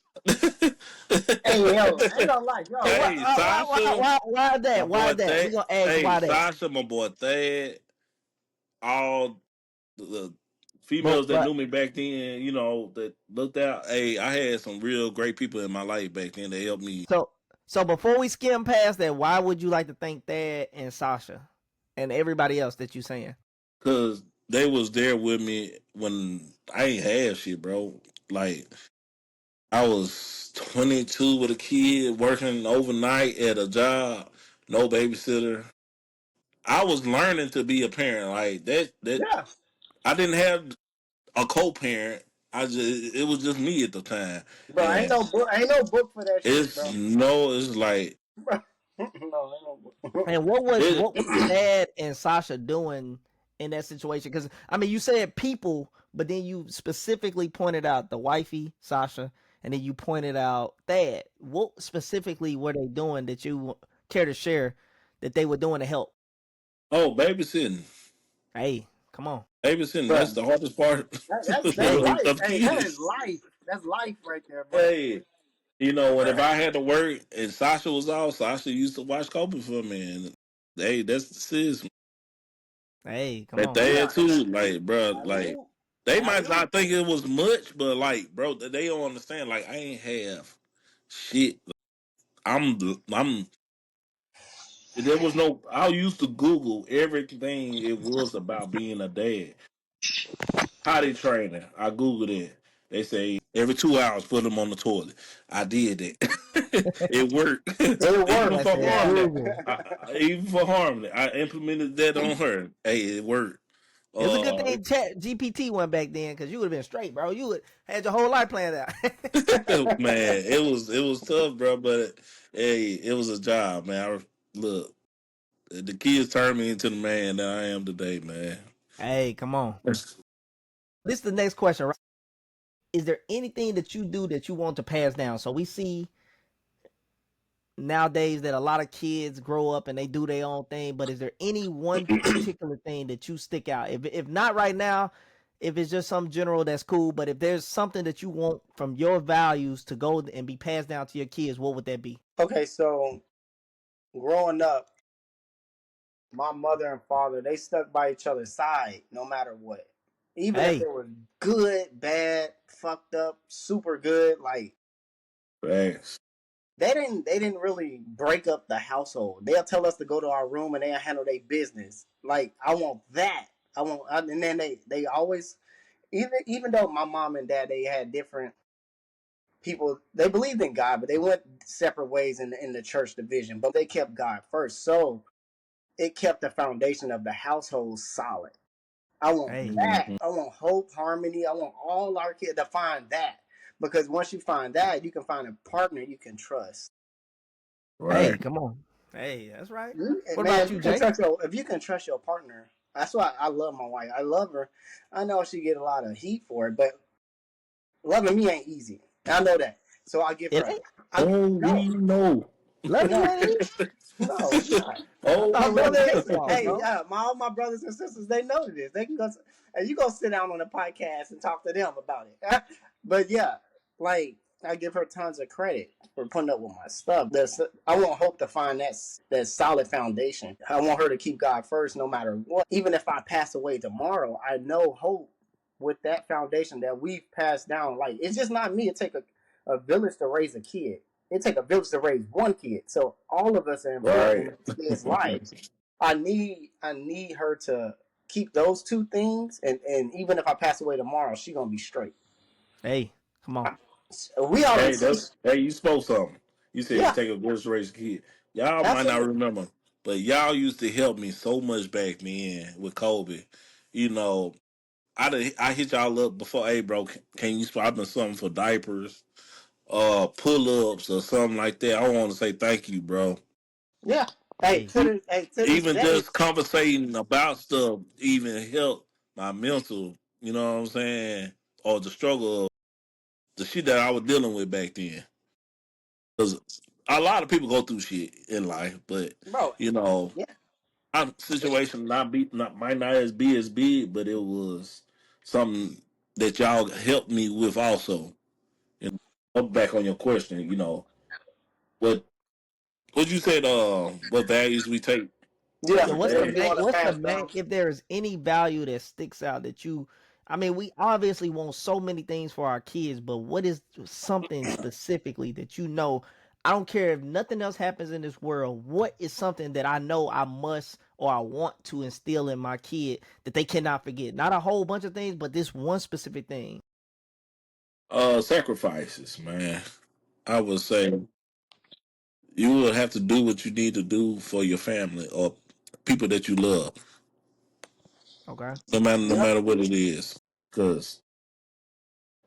Hey, yo, I ain't gonna lie, And yo. what? Hey, Why? Sasha, Why my that? Why boy that? We Thad. gonna ask Hey, why that. Sasha, my boy Thad. All the But females that knew me back then, that looked out. Hey, I had some real great people in my life back then that helped me so so before we skim past that, why would you like to thank Thad and Sasha and everybody else that you saying? because they was there with me when I ain't have shit, bro. Like I was 22 with a kid working overnight at a job, no babysitter. I was learning to be a parent like that. That Yeah, I didn't have a co-parent. It was just me at the time, bro. and Ain't no book for that shit, it's bro. no, it's like Bro, no, ain't no book. And what was it. what was Thad and Sasha doing in that situation? Because I mean, you said people, but then you specifically pointed out the wifey Sasha, and then you pointed out Thad. What specifically were they doing that you care to share that they were doing to help? Oh, babysitting, Hey, come on. babysitting. That's Bro, the hardest part that's Hey, life. of Hey, that is kids. life. That's life right there, bro. Hey, when if I had to work and Sasha was off, Sasha used to watch Kobe for me, and hey, that's the sis. hey, come That on. dad Yeah. too, like, bro, like Alley-oop. they might Alley-oop. not think it was much, but like, bro, they don't understand. Like, I ain't have shit. I'm. There was no. I used to Google everything it was about being a dad. Potty training. I Googled it. They say every 2 hours put them on the toilet. I did it. It worked. It Even I works. for said Yeah. Harmony. Google. Even for Harmony, I implemented that on her. Hey, it worked. It's a good Uh, thing Chat GPT went back then, because you would have been straight, bro. You would had your whole life planned out. man, it was tough, bro. But hey, it was a job, man. Look, the kids turned me into the man that I am today, man. Hey, come on. This is the next question, right? Is there anything that you do that you want to pass down? So we see nowadays that a lot of kids grow up and they do their own thing, but is there any one particular thing that you stick out? If not right now, if it's just some general, that's cool. But if there's something that you want from your values to go and be passed down to your kids, what would that be? Okay, so growing up, my mother and father, they stuck by each other's side no matter what. Even if Hey, it was good, bad, fucked up, super good, like Thanks. they didn't really break up the household. They'll tell us to go to our room and they'll handle their business. Like I want that. And then they always, even though my mom and dad, they had different people, they believed in God, but they went separate ways in the church division, but they kept God first. So it kept the foundation of the household solid. I want hey, that. Hmm. I want hope, harmony. I want all our kids to find that. Because once you find that, you can find a partner you can trust. hey, Right. come on. Hey, that's right. What Man, about if you, you can Jay? trust if you can trust your partner, that's why I love my wife. I love her. I know she get a lot of heat for it, but loving me ain't easy. I know that. So I give It her. ain't. I Oh, no, we know. Loving you no, ain't easy. no, it's not. I Oh, My we thought love brother, know. came off, hey, bro. all my brothers and sisters, they know this. They can go, and you go sit down on the podcast and talk to them about it. But yeah, like I give her tons of credit for putting up with my stuff. I want Hope to find that solid foundation. I want her to keep God first, no matter what. Even if I pass away tomorrow, I know Hope with that foundation that we've passed down. Like it's just not me. It take a village to raise a kid. It take a village to raise one kid. So all of us are involved Right. in his life. I need her to keep those two things, and even if I pass away tomorrow, she gonna be straight. Hey, come on. We already Hey, see. you spoke something. You said Yeah, take a village to raise a kid. Y'all might not absolutely. remember, but y'all used to help me so much back then with Kobe. You know, I hit y'all up before. Hey, bro, can you spot me something for diapers, pull ups or something like that? I want to say thank you, bro. Yeah. Hey, To this Even day. just conversating about stuff even helped my mental. You know what I'm saying? Or the struggle, of the shit that I was dealing with back then. Because a lot of people go through shit in life, but Bro. you know, Yeah. our situation might not as be as big, but it was something that y'all helped me with also. And up back on your question, what what you said, what values we take Yeah. yeah, from what's the That dad. you main? want to What's the pass main? down. If there is any value that sticks out that you, I mean, we obviously want so many things for our kids, but what is something specifically that you know? I don't care if nothing else happens in this world. What is something that I know I must or I want to instill in my kid that they cannot forget? Not a whole bunch of things, but this one specific thing. Sacrifices, man. I would say you would have to do what you need to do for your family or people that you love, Okay, no Yep. matter what it is. Because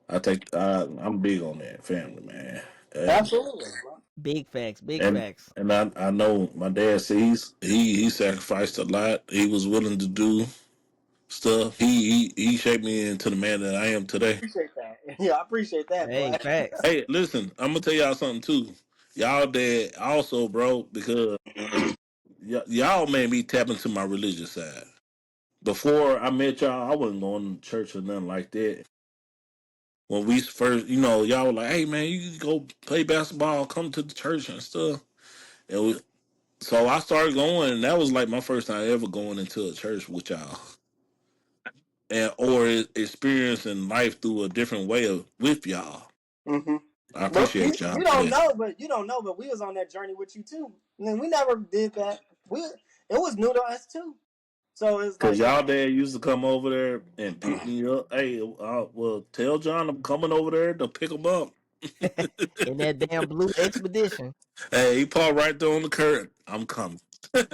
I'm big on that family, man. And Absolutely. Bro. big facts, big and facts. and I know my dad says he sacrificed a lot. He was willing to do stuff. He shaped me into the man that I am today. Appreciate that. Yeah, I appreciate that, boy. Hey, facts. Hey, listen, I'm gonna tell y'all something too. Y'all dad also, bro, because y'all made me tap into my religious side. Before I met y'all, I wasn't going to church or nothing like that. When we first, y'all were like, "Hey, man, you can go play basketball, come to the church and stuff." And so I started going, and that was like my first time ever going into a church with y'all, and or experiencing life through a different way with y'all. Mm-hmm. I But appreciate y'all you for don't that. know, but you don't know, but we was on that journey with you too. And then we never did that. It was new to us too. So it's Cause like, y'all dad used to come over there and pick me up. Hey, well, tell John I'm coming over there to pick him up. In that damn blue expedition. Hey, he parked right there on the curb. I'm coming. man,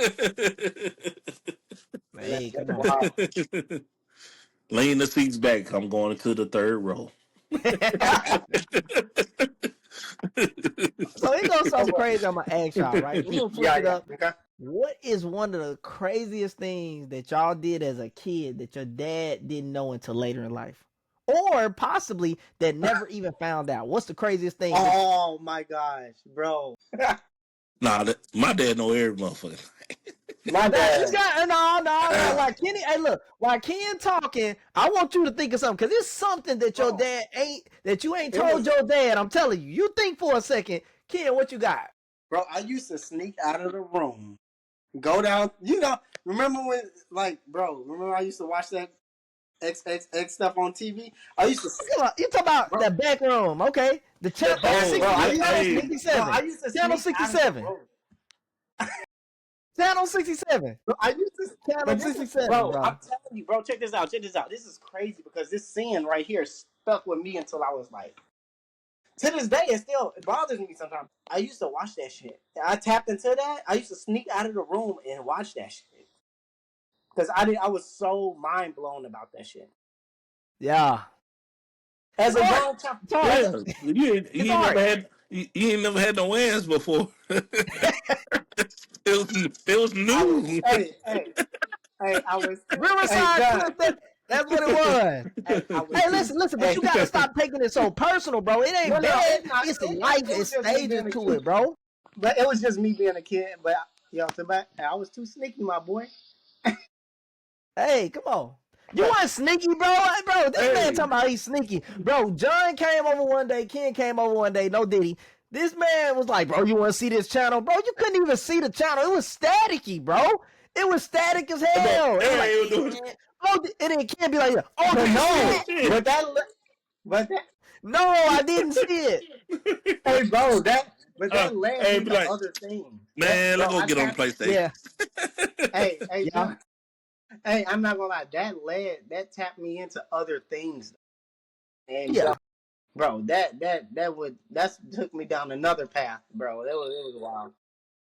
Hey, that's come on. wild. Lean the seats back. I'm going into the third row. So it goes something crazy. I'm gonna ask y'all, right? We're gonna flip Yeah, it yeah. up. Okay. What is one of the craziest things that y'all did as a kid that your dad didn't know until later in life? Or possibly that never even found out? What's the craziest thing that Oh my gosh, bro. Nah, my dad know every motherfucker. My this dad. guy no while Kenny hey look while Ken talking, I want you to think of something because it's something that your Bro, dad ain't that you ain't it told was your dad. I'm telling you. You think for a second, Ken, what you got? bro, I used to sneak out of the room, go down, remember when remember I used to watch that XXX stuff on TV? I used to You talk about bro the back room, okay? The the channel back bro, I used to Hey, sneak bro, 67. I used to Channel sneak out of the 67. room. Channel 67. Bro, I used to, Channel but this is, 67, bro. I'm bro. telling you, bro. Check this out. Check this out. This is crazy because this sin right here stuck with me until I was like, to this day, it bothers me sometimes. I used to watch that shit. I tapped into that. I used to sneak out of the room and watch that shit because I was so mind blown about that shit. Yeah. As It's a art. grown child, It's art. yeah, It's you ain't never art. had you ain't never had no hands before. it was I was, new. hey, I was, hey, Riverside John, Clip, that's what it was. hey, I was Hey, too, listen, but hey, you gotta stop taking it so personal, bro. It no, ain't no, bad. it's not. It's life. It was It's just me stages being a to kid. it, bro. But it was just me being a kid. But to back, I was too sneaky, my boy. Hey, come on. You But want sneaky, bro? Hey, bro, this man Hey, talking about he's sneaky. Bro, John came over one day. Ken came over one day. No Diddy. This man was like, bro, you want to see this channel? Bro, you couldn't even see the channel. It was staticky, bro. It was static as no, hell. It was like, hey, hey, no, man. Oh, it can't be like that. Oh, But did you see no, it? but that, but that, No, I didn't see it. hey, bro, but uh, that led hey, me be to like, other things. That, man, bro, let's go I get on the tapped. PlayStation. Yeah, Hey, yeah. John. Hey, I'm not gonna lie. That tapped me into other things, and Yeah. bro, that took me down another path, bro. It was wild.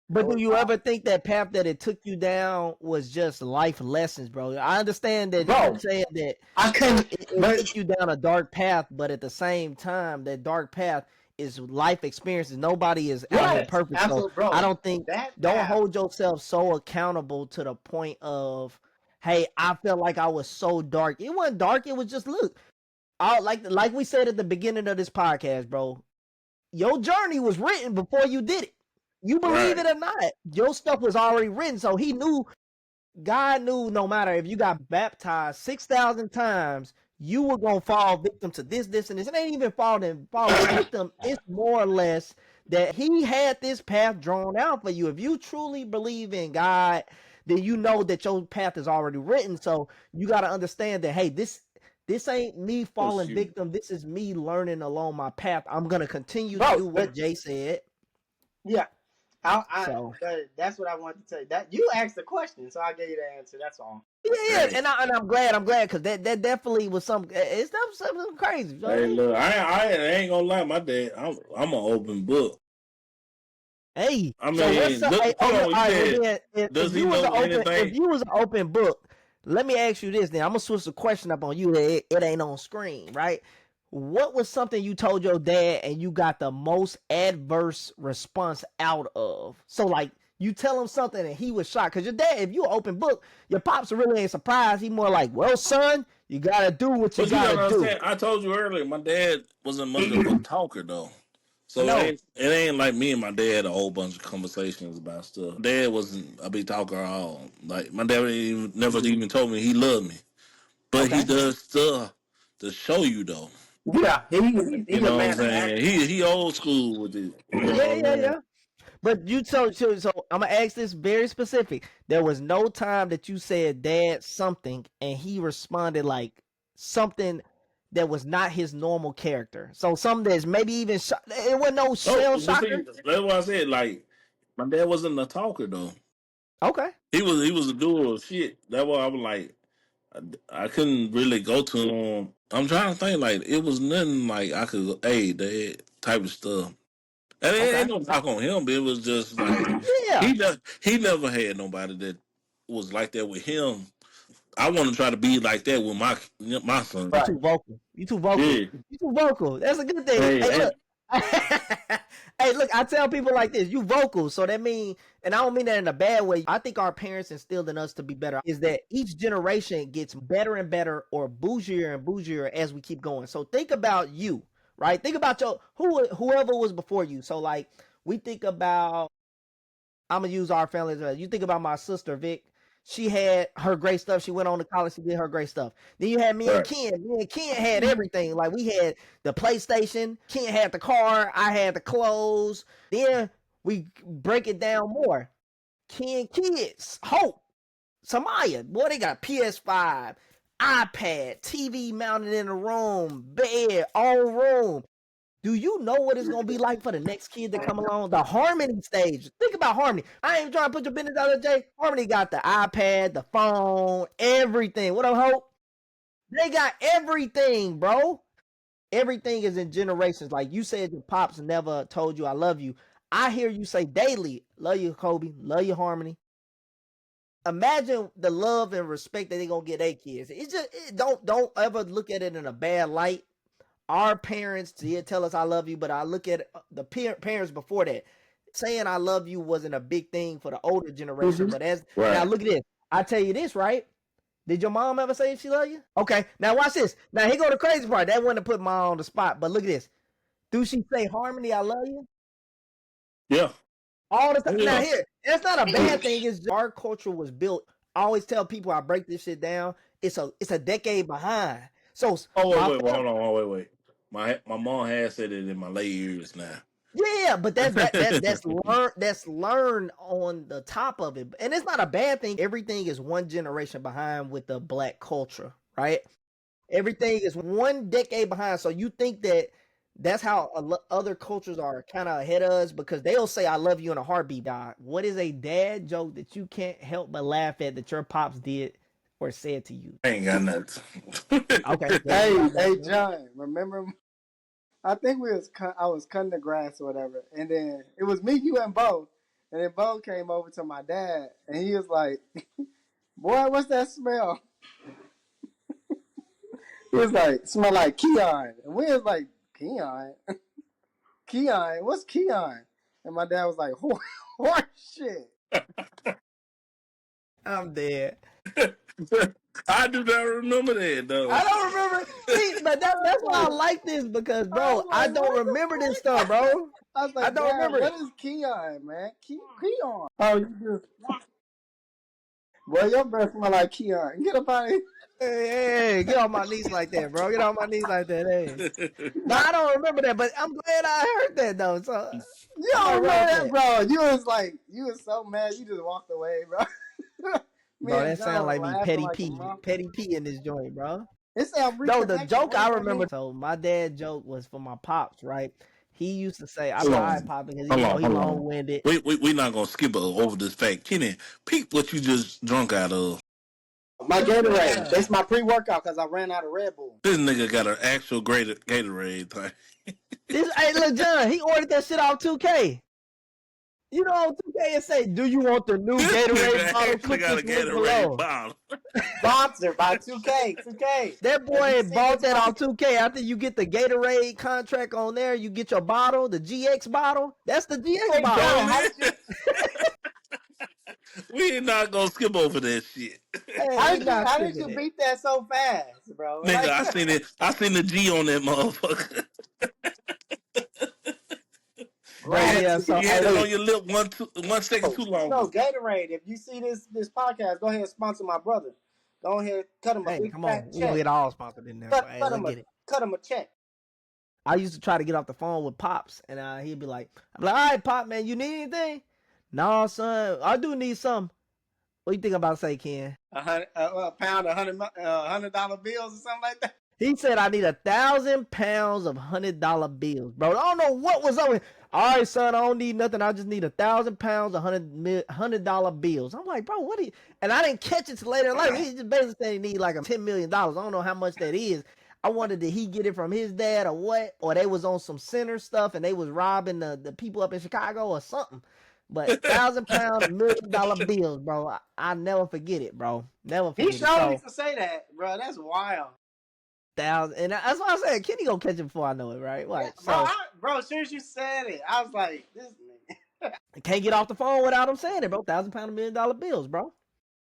That But do was you wild, ever think that path that it took you down was just life lessons, bro? I understand that you bro. said that I couldn't, it but took you down a dark path, but at the same time, that dark path is life experiences. Nobody is out here yes, perfect. So absolutely, I bro. don't think, That don't path, hold yourself so accountable to the point of, hey, I felt like I was so dark. It wasn't dark. It was just, look, like we said at the beginning of this podcast, bro, your journey was written before you did it. You believe Right. it or not, your stuff was already written. So God knew no matter if you got baptized 6,000 times, you were gonna fall victim to this, and this. It ain't even falling victim. It's more or less that He had this path drawn out for you. If you truly believe in God, then you know that your path is already written. So you got to understand that, hey, this ain't me Oh, falling shoot. victim. This is me learning along my path. I'm gonna continue to bro. do what But Jay said. yeah, So but that's what I wanted to tell you. That you asked the question, so I gave you the answer. That's all. yeah, Hey, and I'm glad because that definitely was it's something crazy. You know what I hey, mean? look, I ain't gonna lie, my dad, I'm an open book. Hey, I so what's mean, up? look, Hey, hold all on. You right, well said, then, does he know if anything? you was an open book, let me ask you this. Then I'm gonna switch the question up on you. That it ain't on screen, right? What was something you told your dad and you got the most adverse response out of? So like you tell him something and he was shocked because your dad, if you an open book, your pops really ain't surprised. He more like, well, son, you gotta do what you But you gotta gotta do. understand. I told you earlier, my dad wasn't much of a talker though. I So know. it ain't like me and my dad had a whole bunch of conversations about stuff. Dad wasn't a big talker at all. Like my dad never even told me he loved me, but he Okay. does stuff to show you though. Yeah, You he a know what I'm man of saying? action. He old school with it. You know Yeah, what I'm yeah, saying? yeah. But you so I'm gonna ask this very specific. There was no time that you said dad something and he responded like something that was not his normal character. So something that's maybe even it wasn't no No, shell but see, shocker. that's why I said like my dad wasn't a talker though. Okay. He was a doer of shit. That's why I was like I couldn't really go to him. I'm trying to think like it was nothing like I could hey that type of stuff. And it Okay. ain't no knock on him, but it was just like Yeah. he never had nobody that was like that with him. I want to try to be like that with my son. You Right. too vocal. You too vocal. Yeah. You too vocal. That's a good thing. Hey, Hey, look. and Hey, look, I tell people like this, you vocal. So that means, and I don't mean that in a bad way. I think our parents instilled in us to be better is that each generation gets better and better or bougier and bougier as we keep going. So think about you, right? Think about whoever was before you. So like we think about I'm gonna use our family as well. You think about my sister Vic. She had her great stuff. She went on to college. She did her great stuff. Then you had me and right. Ken. Me and Ken had everything. Like we had the PlayStation. Ken had the car. I had the clothes. Then we break it down more. Ken kids, Hope, Samaya. Boy, they got PS5, iPad, TV mounted in the room, bed, own room. Do you know what it's gonna be like for the next kid to come along? The Harmony stage. Think about Harmony. I ain't trying to put your business out there, Jay. Harmony got the iPad, the phone, everything. What up, Hope? They got everything, bro. Everything is in generations. Like you said, your pops never told you I love you. I hear you say daily, love you, Kobe, love you, Harmony. Imagine the love and respect that they gonna get their kids. It's just don't ever look at it in a bad light. Our parents did tell us I love you, but I look at the parents before that. Saying I love you wasn't a big thing for the older generation, Mm-hmm. but as now Right. look at this. I tell you this, right? Did your mom ever say she love you? Okay, now watch this. Now here go the crazy part. That wouldn't have put mom on the spot, but look at this. Do she say Harmony, I love you? Yeah. All the Oh, time. Now yeah. here, that's not a bad thing. It's just our culture was built. I always tell people I break this shit down. It's a decade behind. So Oh my wait, family, hold on, wait. My mom has said it in my late years now. Yeah, but that's learned on the top of it, and it's not a bad thing. Everything is one generation behind with the black culture, right? Everything is one decade behind. So you think that that's how other cultures are kind of ahead of us because they'll say "I love you" in a heartbeat. God, what is a dad joke that you can't help but laugh at that your pops did or said to you? I ain't got nothing. Okay, yeah, you Hey, got hey, nothing. John, remember? I think I was cutting the grass or whatever, and then it was me, you, and Bo, and then Bo came over to my dad, and he was like, "Boy, what's that smell?" He was like, "Smell like Keon," and we was like, "Keon, Keon, what's Keon?" And my dad was like, "Horse shit." I'm dead. I do not remember that though. I don't remember. See, but I was that's why I like, like this because, I bro, was I like, don't "What remember this the stuff, fuck?" bro. I was I like, don't "Dad, remember what it. is Keon, man? Keon." Oh, you just, boy, your breath smell like Keon. Get up out of here. Hey, get on my knees like that, bro. Get on my knees like that. Hey. No, I don't remember that, but I'm glad I heard that though. So You I might don't run remember with that, that. bro? You was like, you was so mad, you just walked away, bro. Me Bro, and that John sound was like me, laughing Petty like a P. mom. Petty P in this joint, bro. It said No, the reconnected. joke What does I that remember. mean? So my dad joke was for my pops, right? He used to say, "I be Hold like, all right, on. pop, because Hold on, he hold on. long winded." We not gonna skip over this fact. Kenny, peep what you just drunk out of. My Gatorade. That's my pre-workout because I ran out of Red Bull. This nigga got an actual great Gatorade thing. This, hey, look, John, he ordered that shit off 2K. You know, on 2K it say, "Do you want the new This Gatorade nigga bottle? actually Click got a this link Gatorade below." bottle. Sponsored by 2K. 2K. That If you boy see bought this that right, off 2K. After you get the Gatorade contract on there, you get your bottle, the GX bottle. That's the GX hey bottle. John, Oh yeah. We not gonna skip over that shit. Hey, we not how did you skipping it. beat that so fast, bro? Nigga, Like, I seen it. I seen the G on that motherfucker. But yeah, so You had it hey, on your lip 1 second too long. Gatorade. If you see this podcast, go ahead and sponsor my brother. Go ahead, cut him a hey, big come on. fat We gonna check. get all sponsored in there, but hey, let's get it. Cut him a check. I used to try to get off the phone with Pops, and he'd be like, I'm like, all right, Pop, man, you need anything? No, son, I do need some. What you think about to say, Ken? A pound of $100 bills or something like that. He said I need 1,000 pounds of $100 bills, bro. I don't know what was up with. All right, son, I don't need nothing. I just need 1,000 pounds of $100 bills. I'm like, bro, what? And I didn't catch it till later in life. He just basically said he need like $10 million. I don't know how much that is. I wondered did he get it from his dad or what? Or they was on some center stuff and they was robbing the people up in Chicago or something. But 1,000 pound $1 million bills, bro. I never forget it, bro. Never He forget it. sure So needs to say that, bro. That's wild. thousand, and that's why I said Kenny gonna catch it before I know it, right? Yeah, Right. bro. So Bro, as soon as you said it, I was like, this nigga. I can't get off the phone without him saying it, bro. 1,000 pound $1 million bills, bro.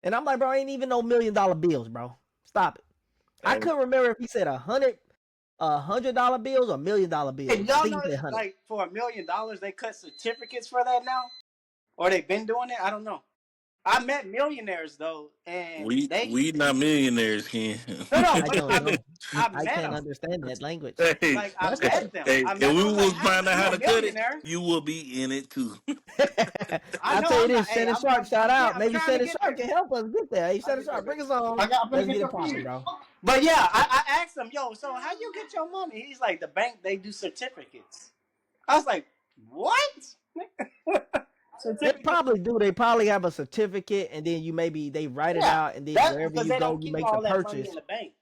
And I'm like, bro, ain't even no $1 million bills, bro. Stop it. I Hey, couldn't remember if he said $100 bills or $1 million And bills. I y'all think know, he said 100. like, for $1 million, they cut certificates for that now? Or they been doing it? I don't know. I met millionaires, though, and they. we not millionaires, Ken. No, no, I but don't know. I I met can't them. understand that language. Hey, Like, I That's met okay. them. hey, I if met we them. I was like, was hey, finding out you how a to cut it, millionaire? you will be in it too. I I'll know tell you I'm not. this, Hey, Shannon Sharp, shout out. I'm Maybe trying to Shannon get Sharp there. can help us get there. Hey, I'll Shannon get there, Sharp, baby. bring us on. I'm gonna Let's get get your it popping, food. bro. But yeah, I asked him, yo, so how you get your money? He's like, the bank, they do certificates. I was like, what? They Certificate? probably do. They probably have a certificate, and then you maybe they write it Yeah, out, and then that's wherever because you they go, don't you keep make the all that money purchase. in the bank.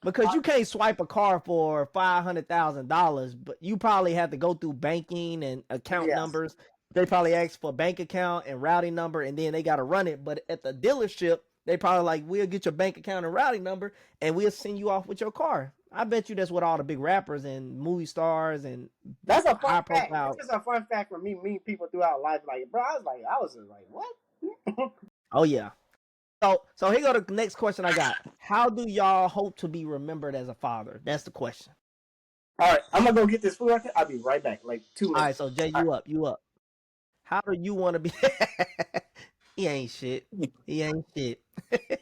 Because you can't swipe a card for $500,000, but you probably have to go through banking and account Yes. numbers. They probably ask for bank account and routing number, and then they got to run it. But at the dealership, they probably like, we'll get your bank account and routing number, and we'll send you off with your car. I bet you that's what all the big rappers and movie stars and That's a fun high fact. That's profile. just a fun fact for me, meeting people throughout life. Like, bro, I was just like, what? Oh yeah. So here go the next question I got. How do y'all hope to be remembered as a father? That's the question. All right, I'm gonna go get this food right there. I'll be right back. Like 2 All right, minutes. so Jay, All right. you up. How do you want to be? He ain't shit. He ain't shit.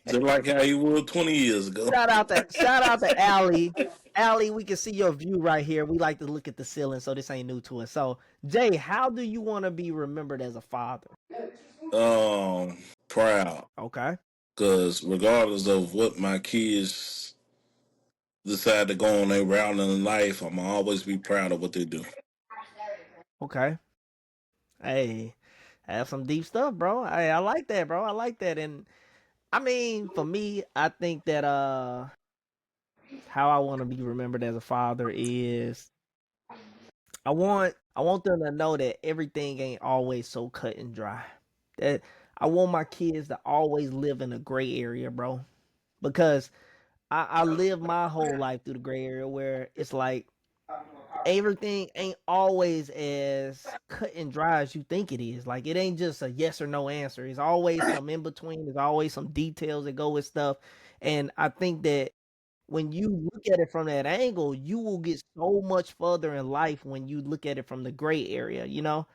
Just like how you was 20 years ago. Shout out to Allie. Allie, we can see your view right here. We like to look at the ceiling, so this ain't new to us. So, Jay, how do you want to be remembered as a father? Um, Proud. Okay. Because regardless of what my kids decide to go on their route in life, I'm always be proud of what they do. Okay. Hey, that's some deep stuff, bro. I like that, bro. I like that. And I mean, for me, I think that how I want to be remembered as a father is I want them to know that everything ain't always so cut and dry. That I want my kids to always live in a gray area, bro. Because I lived my whole life through the gray area where it's like everything ain't always as cut and dry as you think it is. Like it ain't just a yes or no answer. It's always some in between. There's always some details that go with stuff. And I think that when you look at it from that angle, you will get so much further in life when you look at it from the gray area, you know?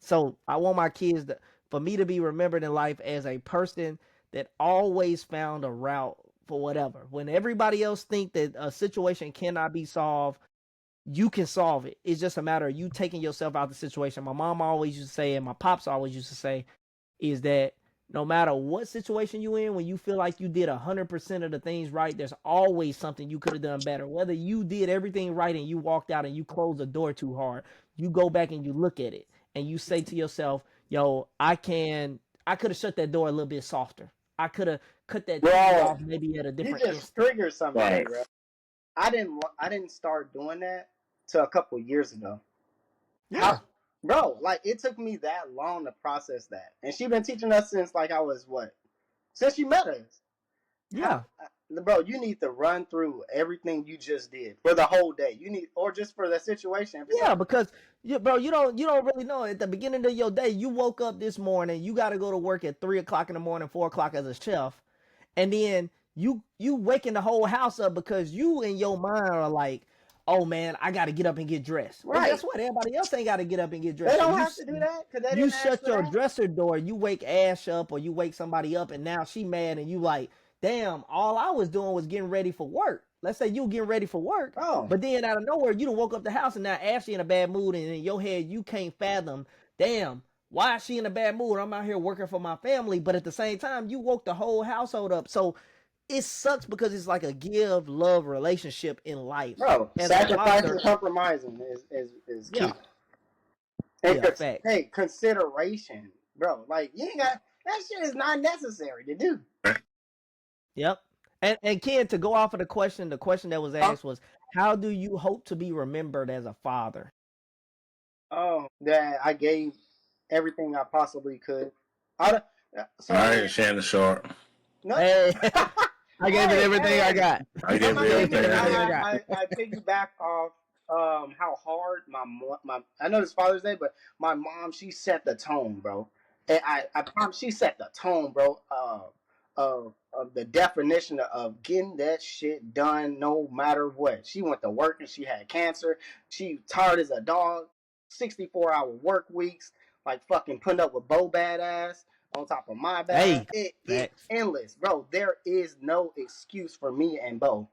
So I want my kids to, for me to be remembered in life as a person that always found a route for whatever. When everybody else think that a situation cannot be solved, you can solve it. It's just a matter of you taking yourself out of the situation. My mom always used to say, and my pops always used to say, is that no matter what situation you in, when you feel like you did 100% of the things right, there's always something you could have done better. Whether you did everything right and you walked out and you closed the door too hard, you go back and you look at it and you say to yourself, yo, I could have shut that door a little bit softer. I could have cut that TV Bro, off maybe at a you different just instant. triggered something in me, Right. bro. I didn't start doing that till a couple years ago. How, Yeah, bro? Like it took me that long to process that, and she been teaching us since like I was what? Since she met us. How, yeah. bro? You need to run through everything you just did for the whole day. You need, or just for the situation. If it's Yeah, like, because bro, you don't really know. At the beginning of your day, you woke up this morning, you got to go to work at 3 o'clock in the morning, 4 o'clock as a chef, and then you waking the whole house up because you in your mind are like, oh man, I got to get up and get dressed. Well, guess right? what? Everybody else ain't got to get up and get They dressed. So don't have to do that because they you didn't ask shut for your that. dresser door, you wake Ash up or you wake somebody up, and now she mad, and you like, damn, all I was doing was getting ready for work. Let's say you getting ready for work, Oh, but then out of nowhere, you done woke up the house and now Ashley in a bad mood, and in your head, you can't fathom, damn, why is she in a bad mood? I'm out here working for my family, but at the same time, you woke the whole household up. So it sucks because it's like a give love relationship in life. bro, As a sacrifice father, and compromising is key. yeah, And yeah, facts. hey, consideration, bro. Like you ain't got that shit is not necessary to do. Yep. And Ken, to go off of the question that was Huh? asked was, how do you hope to be remembered as a father? Oh, that I gave everything I possibly could. I, All so right, Shannon Sharp. no. Hey, I gave it Hey, everything I hey, got. I I'm gave not you Gave giving it everything it. I everything I had. got. I piggyback off how hard my I know it's Father's Day, but my mom she set the tone, bro. And I promise she set the tone, bro. Of the definition of getting that shit done no matter what. She went to work and she had cancer. She tired as a dog. 64-hour work weeks, like fucking putting up with Bo badass on top of my bad. Hey, It facts, endless, bro. There is no excuse for me and Bo.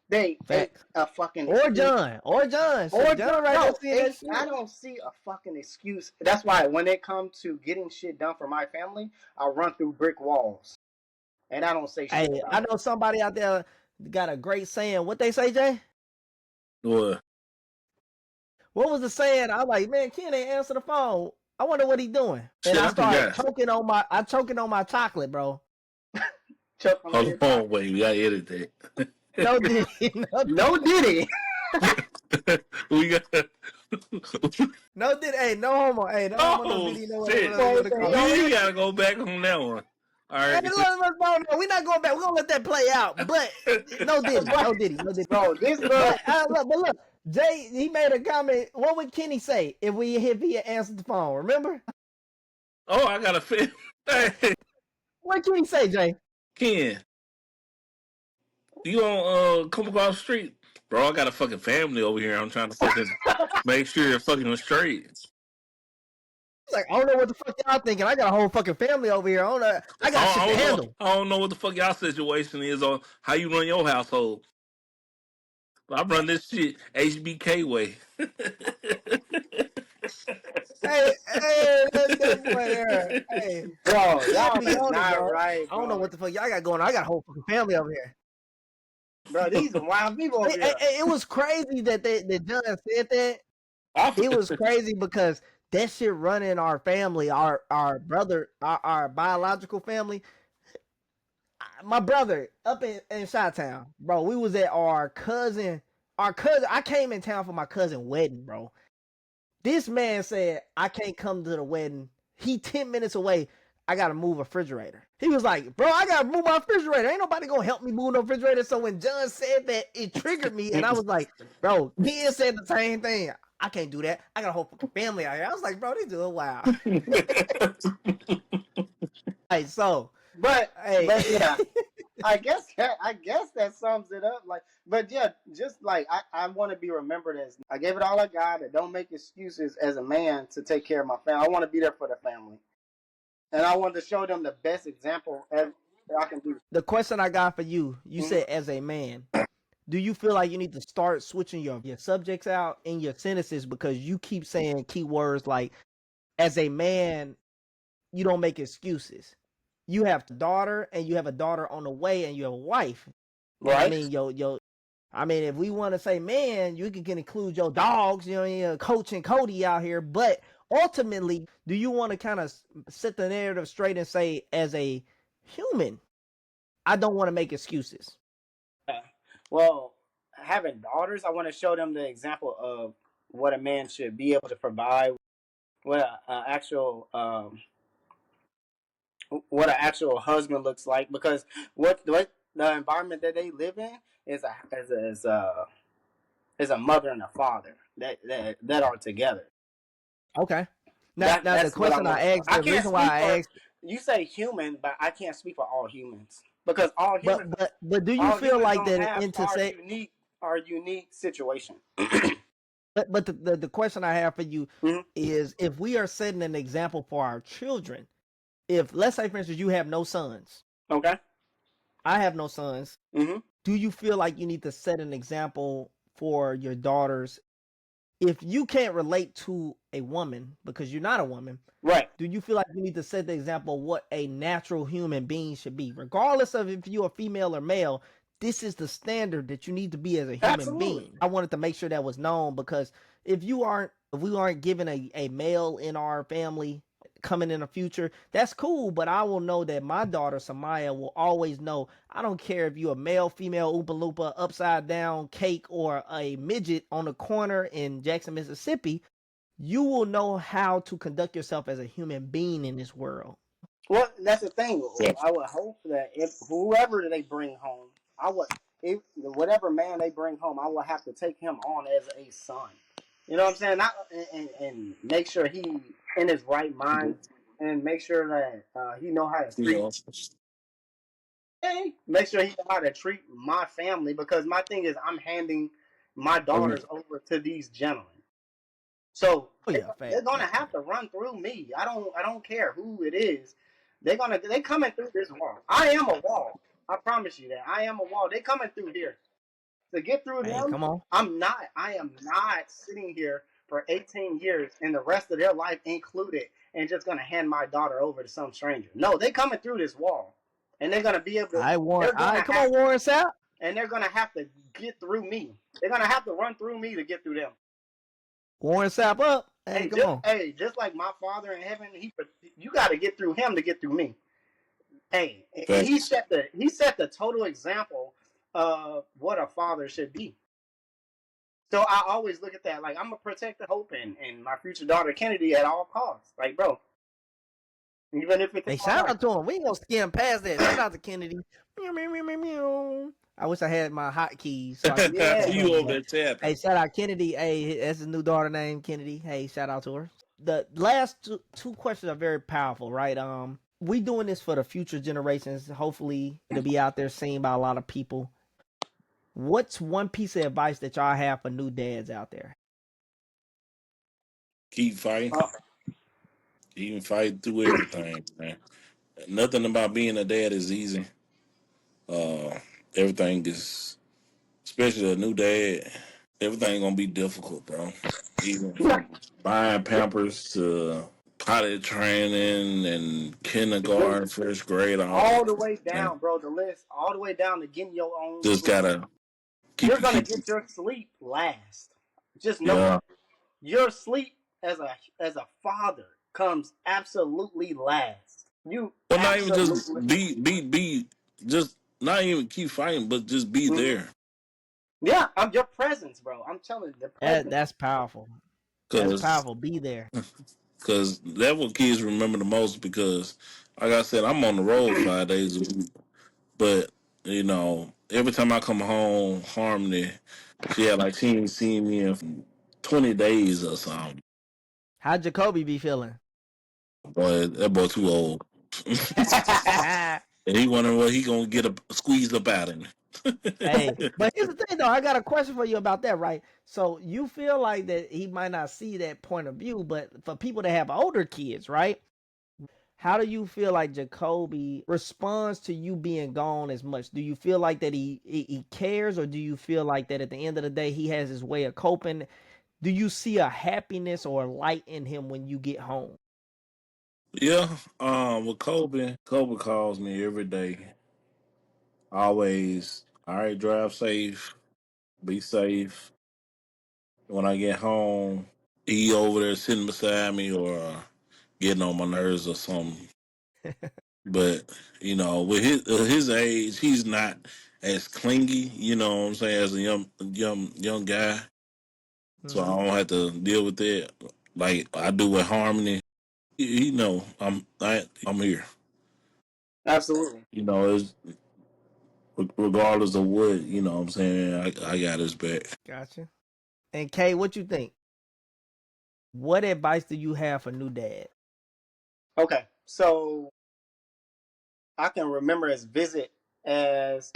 They ate facts. a fucking Or John. or Shit, John right there no, seeing that I shit. don't see a fucking excuse. That's why when it comes to getting shit done for my family, I run through brick walls and I don't say shit Hey, I about it. know somebody out there got a great saying. What they say, Jay? What? What was the saying? I was like, man, Ken ain't answer the phone. I wonder what he doing. And Shit, I I started forgot. choking on my chocolate, bro. Choke on Hold your on, chocolate. wait, we gotta edit No diddy, no No diddy. that. We got. No did hey no homo hey no homo no Oh diddy no whatever shit! you Boy, want to say, call it. yo, We gotta go back on that one. All Hey, right. look, no, we're not going back. We're gonna let that play out. But no diddy, but, no diddy, no diddy. bro, this But bro, look, Jay he made a comment. What would Kenny say if he had answered the phone? Remember Oh, I got a fit. Hey, what Kenny say, Jay? Ken, you on come across the street, bro? I got a fucking family over here. I'm trying to fucking make sure you're fucking straight. like, I don't know what the fuck y'all thinking. I got a whole fucking family over here. I don't know. I got shit to handle. I don't know what the fuck y'all situation is or how you run your household. I run this shit HBK way. That boy there. Hey, Bro, you gotta y'all be is honest, not bro. right, I don't know bro. what the fuck y'all got going on. I got a whole fucking family over here. Bro, these are wild people over here. It was crazy that John said that. I, It was crazy because that shit running our family, our brother, our biological family. My brother up in Chi-Town, bro. We was at our cousin. I came in town for my cousin wedding, bro. This man said I can't come to the wedding. He 10 minutes away. I gotta move a refrigerator. He was like, bro, I gotta move my refrigerator. Ain't nobody gonna help me move no refrigerator. So when John said that, it triggered me, and I was like, bro, he said the same thing. I can't do that. I got a whole fucking family out here. I was like, bro, they doing wild. Hey, so, But hey, yeah, I guess that sums it up. Like, but yeah, just like I want to be remembered as I gave it all I got. And don't make excuses as a man to take care of my family. I want to be there for the family, and I want to show them the best example as I can do. the question I got for you, you Mhm. said as a man, do you feel like you need to start switching your subjects out in your sentences because you keep saying keywords like as a man, you don't make excuses. You have a daughter and you have a daughter on the way and you have a wife. And I Right? mean, I mean, if we want to say man, you can include your dogs, Coach and Cody out here. But ultimately, do you want to kind of set the narrative straight and say, as a human, I don't want to make excuses? Well, having daughters, I want to show them the example of what a man should be able to provide, what a actual what an actual husband looks like. Because what the environment that they live in is a mother and a father that are together. Okay. Now the That's what I question want. I asked, I the can't reason why speak I for asked, you say human, but I can't speak for all humans because but do you all feel humans like don't that have into say, our unique situation. but the question I have for you Mhm. is, if we are setting an example for our children, if let's say for instance you have no sons, Okay. I have no sons, Hmm. do you feel like you need to set an example for your daughters? If you can't relate to a woman because you're not a woman, Right. do you feel like you need to set the example of what a natural human being should be, regardless of if you're a female or male? This is the standard that you need to be as a human Absolutely. being. I wanted to make sure that was known because if we aren't given a male in our family coming in the future, that's cool. But I will know that my daughter Samaya will always know. I don't care if you're a male, female, Oompa Loompa, upside down cake, or a midget on the corner in Jackson, Mississippi. You will know how to conduct yourself as a human being in this world. Well, that's the thing. Yeah. I would hope that if whoever they bring home, I would if whatever man they bring home, I would have to take him on as a son. You know what I'm saying? Not, and make sure he in his right mind, and make sure that he know how to treat. Yeah. Make sure he know how to treat my family because my thing is I'm handing my daughters over to these gentlemen. So Oh yeah, they're facts, gonna facts. have to run through me. I don't care who it is. They coming through this wall. I am a wall. I promise you that. I am a wall. They coming through here. To get through Hey, them, come on. I am not sitting here for 18 years and the rest of their life included and just gonna hand my daughter over to some stranger. No, they coming through this wall. And they're gonna be able to they're gonna Come have on, Warren Sapp. and they're gonna have to get through me. They're gonna have to run through me to get through them. Warren Sapp up. Hey, come on. Just like my father in heaven, you got to get through him to get through me. Hey, Facts. he set the total example of what a father should be. So I always look at that like I'm gonna protect the hope and my future daughter Kennedy at all costs. Like, bro, even if it Hey, takes my shout life. out to him. We ain't gonna skim past that. Shout out to Kennedy. Meow, meow, meow, meow, meow. I wish I had my hotkeys so I could press that Yeah. You button. over But there tapping. hey, shout out Kennedy. Hey, that's his new daughter named Kennedy. Hey, shout out to her. The last two questions are very powerful, right? We doing this for the future generations. Hopefully, it'll be out there seen by a lot of people. What's one piece of advice that y'all have for new dads out there? Keep fighting. Uh, He can fight through everything, man. Nothing about being a dad is easy. Uh, everything is, especially a new dad. Everything gonna be difficult, bro. Even Yeah. from buying Pampers to potty training and The- kindergarten, first grade, all all the that. way Man, down, bro. The list, all the way down to getting your own just sleep. gotta You're gonna keep. get your sleep last. Just know Yeah. that. Your sleep as a father comes absolutely last. You Well, not even absolutely. just just not even keep fighting, but just be Mhm. there. Yeah, I'm your presence, bro. I'm telling you, the presence. That's powerful. That's Cause, powerful. Be there. cause that's what kids remember the most. Because, like I said, I'm on the road 5 days a week. But every time I come home, Harmony, she had like she ain't seen me in 20 days or something. How Jacoby be feeling? Boy, that boy too old. And he wondering what he gonna get squeezed up out of me. Hey, but here's the thing though. I got a question for you about that, right? So you feel like that he might not see that point of view, but for people that have older kids, right? How do you feel like Jacoby responds to you being gone as much? Do you feel like that he cares, or do you feel like that at the end of the day he has his way of coping? Do you see a happiness or a light in him when you get home? Yeah, with Kobe calls me every day. Always, all right, drive safe, be safe. When I get home, he over there sitting beside me or getting on my nerves or something. But with his age, he's not as clingy. You know what I'm saying? As a young guy, so I Hmm. don't have to deal with that like I do with Harmony. He know I'm here. Absolutely. It's regardless of what what I'm saying. I got his back. Gotcha. And Kay, what you think? What advice do you have for new dad? Okay, so I can remember as vivid as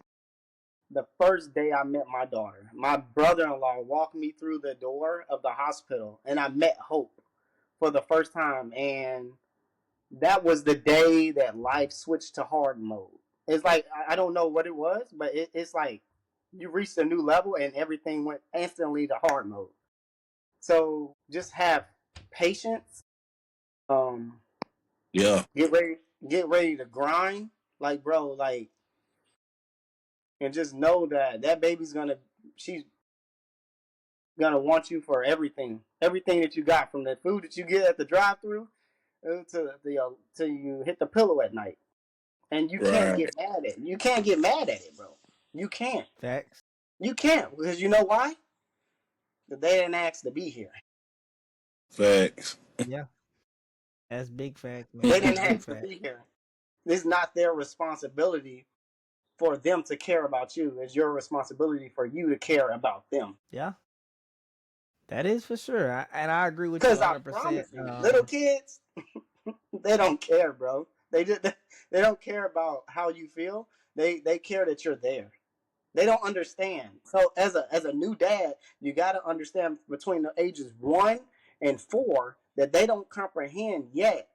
the first day I met my daughter. My brother-in-law walked me through the door of the hospital, and I met Hope for the first time, and that was the day that life switched to hard mode. It's like I don't know what it was, but it's like you reached a new level and everything went instantly to hard mode. So just have patience. Um, Yeah, get ready, get ready to grind, like bro, like, and just know that that baby's gonna, she's gonna want you for everything, everything that you got, from the food that you get at the drive-through to the till you hit the pillow at night. And you can't right. get mad at it. You can't get mad at it, bro. You can't. Facts. You can't, because you know why? Because they didn't ask to be here. Facts. Yeah, that's big facts, man. They That's didn't big ask to facts. be here. It's not their responsibility for them to care about you. It's your responsibility for you to care about them. Yeah, that is for sure. And I agree with you Because I 100%. promise you, little kids, they don't care, bro. They don't care about how you feel. They care that you're there. They don't understand. So as a new dad, you got to understand between the ages 1 and 4 that they don't comprehend yet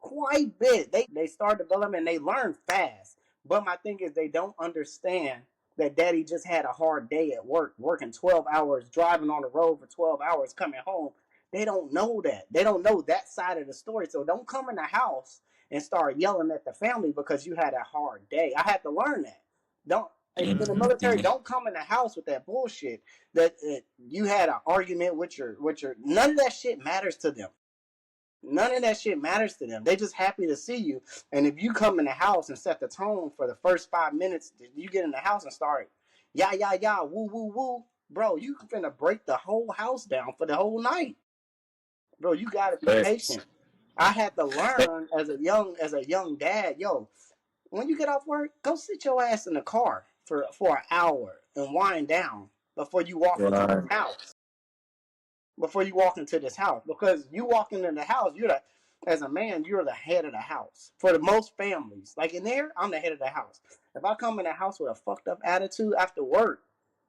quite bit. They start development and they learn fast. But my thing is they don't understand that daddy just had a hard day at work, working 12 hours, driving on the road for 12 hours, coming home. They don't know that. They don't know that side of the story. So don't come in the house and start yelling at the family because you had a hard day. I had to learn that. Don't, in the Hmm. military, Mhm. don't come in the house with that bullshit that you had an argument with your none of that shit matters to them. None of that shit matters to them. They just happy to see you. And if you come in the house and set the tone for the first 5 minutes, you get in the house and start yeah, woo, woo, woo, bro, you finna break the whole house down for the whole night. Bro, you gotta be Facts. patient. I had to learn as a young dad, yo, when you get off work, go sit your ass in the car for an hour and wind down before you walk into Right. the house. Before you walk into this house, because you walk into the house, you're the, as a man, you're the head of the house for the most families. Like in there, I'm the head of the house. If I come in the house with a fucked up attitude after work,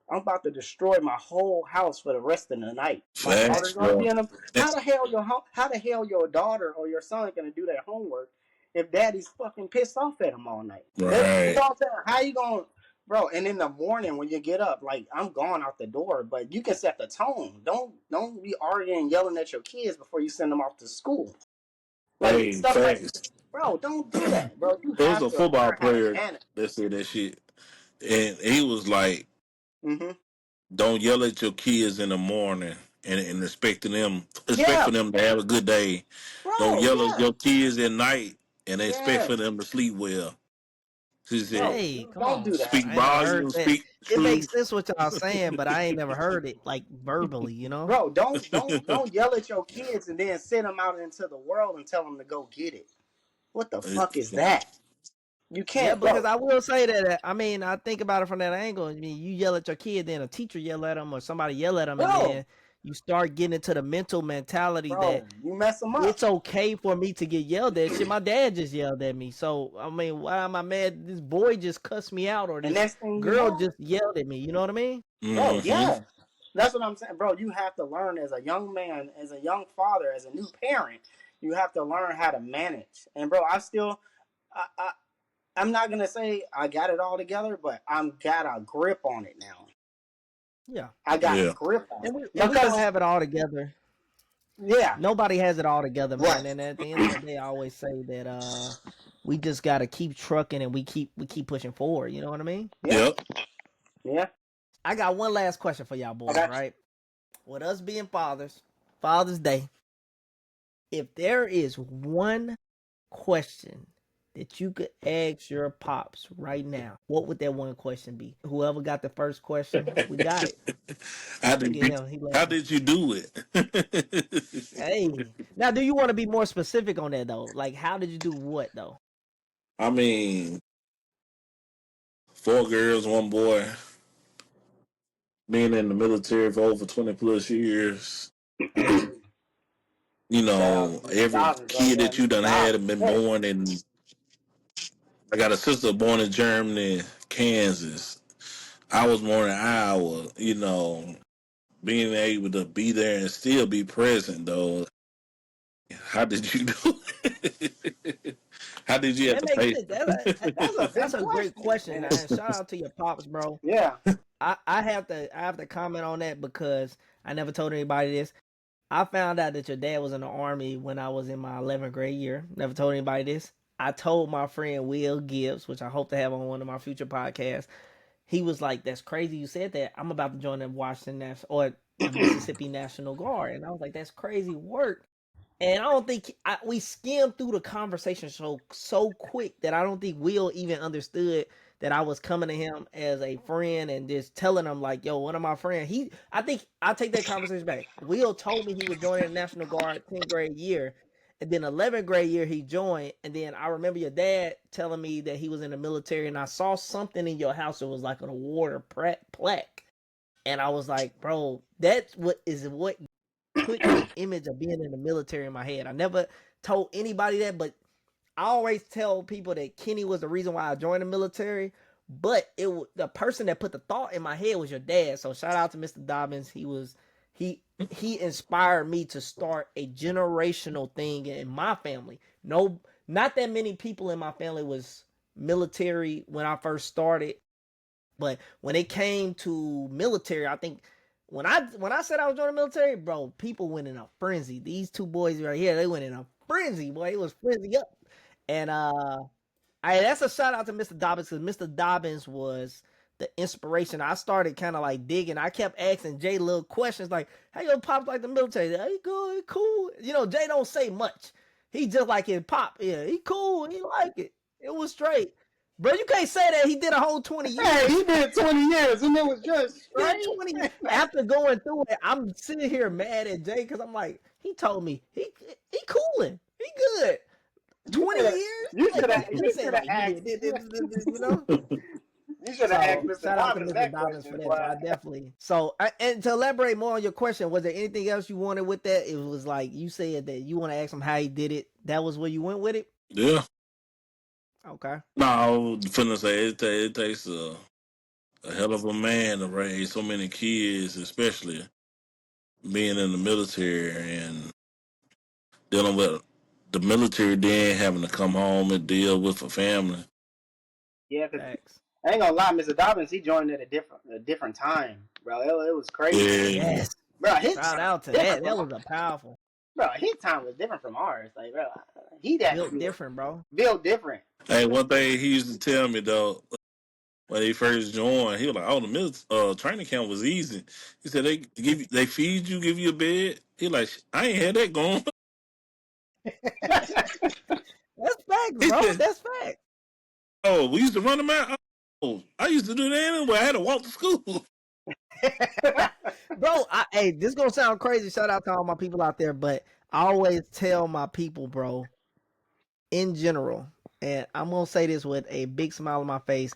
I'm about to destroy my whole house for the rest of the night. My daughter's Facts, gonna bro. be in them. How the hell your daughter or your son gonna do their homework if daddy's fucking pissed off at him all night? You Right. know what I'm saying? How you gonna, bro? And in the morning when you get up, like I'm going out the door, but you can set the tone. Don't be arguing, yelling at your kids before you send them off to school. Like Hey, stuff like, facts. bro, don't do that, bro. You There was have a to football learn how to player manage. that said that shit, and he was like, Mm-hmm. "Don't yell at your kids in the morning and expect Yeah, for them to have a good day. Don't bro. yell at Yeah, your kids at night and expect yeah. for them to sleep well." He said, Bro, Hey, come don't on. do that. "Speak I ain't never heard volume, that. speak It makes truth." sense what y'all saying, but I ain't never heard it like verbally, you know? Bro, don't yell at your kids and then send them out into the world and tell them to go get it. What the fuck is that? You Yeah, can't, because bro. I will say that I mean, I think about it from that angle. I mean, you yell at your kid, then a teacher yell at them or somebody yell at them, and Bro, then you start getting into the mental mentality that you mess them up. it's okay for me to get yelled at. Shit, my dad just yelled at me. So, I mean, why am I mad? This boy just cussed me out or And this next thing you girl know, just yelled at me. You know what I mean? bro, Mm-hmm. yeah. That's what I'm saying. Bro, you have to learn as a young man, as a young father, as a new parent, you have to learn how to manage. And bro, I'm not gonna say I got it all together, but I'm got a grip on it now. Yeah. I got a Yeah. grip on it And we don't because have it all together. yeah, Nobody has it all together, right, man. And at the end of the day, I always say that we just gotta keep trucking and we keep pushing forward. You know what I mean? yeah, Yep. yeah. I got one last question for y'all boys, Okay. right? With us being fathers, Father's Day, if there is one question that you could ask your pops right now, what would that one question be? Whoever got the first question, we got it. how Look did at you him. He how laughing. did you do it? Hey. Now, do you want to be more specific on that, though? Like, how did you do what, though? I mean, 4 girls, 1 boy, being in the military for over 20 plus years. Shout out to Mr. Every Dobbins, bro. kid Yeah, that you Mr. done had Dobbins. have been Yeah. born in. I got a sister born in Germany, Kansas. I was born in Iowa. Being able to be there and still be present, though. How did you do it? How did you have That to makes pay? sense. That's a That's big a great question. question, and shout out to your pops, bro. Yeah. I have to comment on that because I never told anybody this. I found out that your dad was in the army when I was in my 11th grade year. Never told anybody this. I told my friend Will Gibbs, which I hope to have on one of my future podcasts. He was like, "That's crazy you said that. I'm about to join the Washington or the Mississippi National Guard," and I was like, "That's crazy work." And I don't think we skimmed through the conversation so quick that I don't think Will even understood that I was coming to him as a friend and just telling him like, "Yo, one of my friends." I think I take that conversation back. Will told me he was joining the National Guard 10th grade year, and then 11th grade year he joined. And then I remember your dad telling me that he was in the military, and I saw something in your house that was like an award or plaque, and I was like, "Bro, that's what put the image of being in the military in my head." I never told anybody that, but I always tell people that Kenny was the reason why I joined the military. But the person that put the thought in my head was your dad. So shout out to Mr. Dobbins. He inspired me to start a generational thing in my family. No, not that many people in my family was military when I first started, but when it came to military, I think when I said I was joining the military, bro, people went in a frenzy. These two boys right here, they went in a frenzy, boy. It was frenzy up. And that's a shout out to Mr. Dobbins because Mr. Dobbins was the inspiration. I started kind of like digging. I kept asking Jay little questions like, "Hey, your pops like the military? Hey, he good, he cool." Jay don't say much. He just like his pop. Yeah, he cool. He like it. It was straight. Bro, you can't say that he did a whole 20 Hey, he years. did 20 years and it was just He did straight. 20 after going through it. I'm sitting here mad at Jay because I'm like, he told me he cooling. He good. You 20 should have years? you Like should have you you say should have like he asked did this. you should have asked So Mr. shout out to Dobbins Mr. that Dobbins question, for that. So boy. I definitely and to elaborate more on your question, was there anything else you wanted with that? It was like you said that you want to ask him how he did it. That was where you went with it? Yeah. Okay. No, I was finna say it takes a hell of a man to raise so many kids, especially being in the military and dealing with the military, then having to come home and deal with a family. Yeah, because Facts. I ain't gonna lie, Mr. Dobbins, he joined at a different time, bro. It was crazy, Yeah, Yes. bro. His Shout time was out to different that. from That was a powerful. bro. His time was different from ours. Like, bro, he that Built different, bro. built different. hey, one thing he used to tell me though, when he first joined, he was like, "Oh, the training camp was easy." He said they feed you, give you a bed. He like, I ain't had that going. That's facts, He bro. said, That's facts. "Oh, we used to run them out. Oh, I used to do that anyway. I had to walk to school." Bro, hey, this gonna sound crazy. Shout out to all my people out there, but I always tell my people, bro, in general, and I'm gonna say this with a big smile on my face.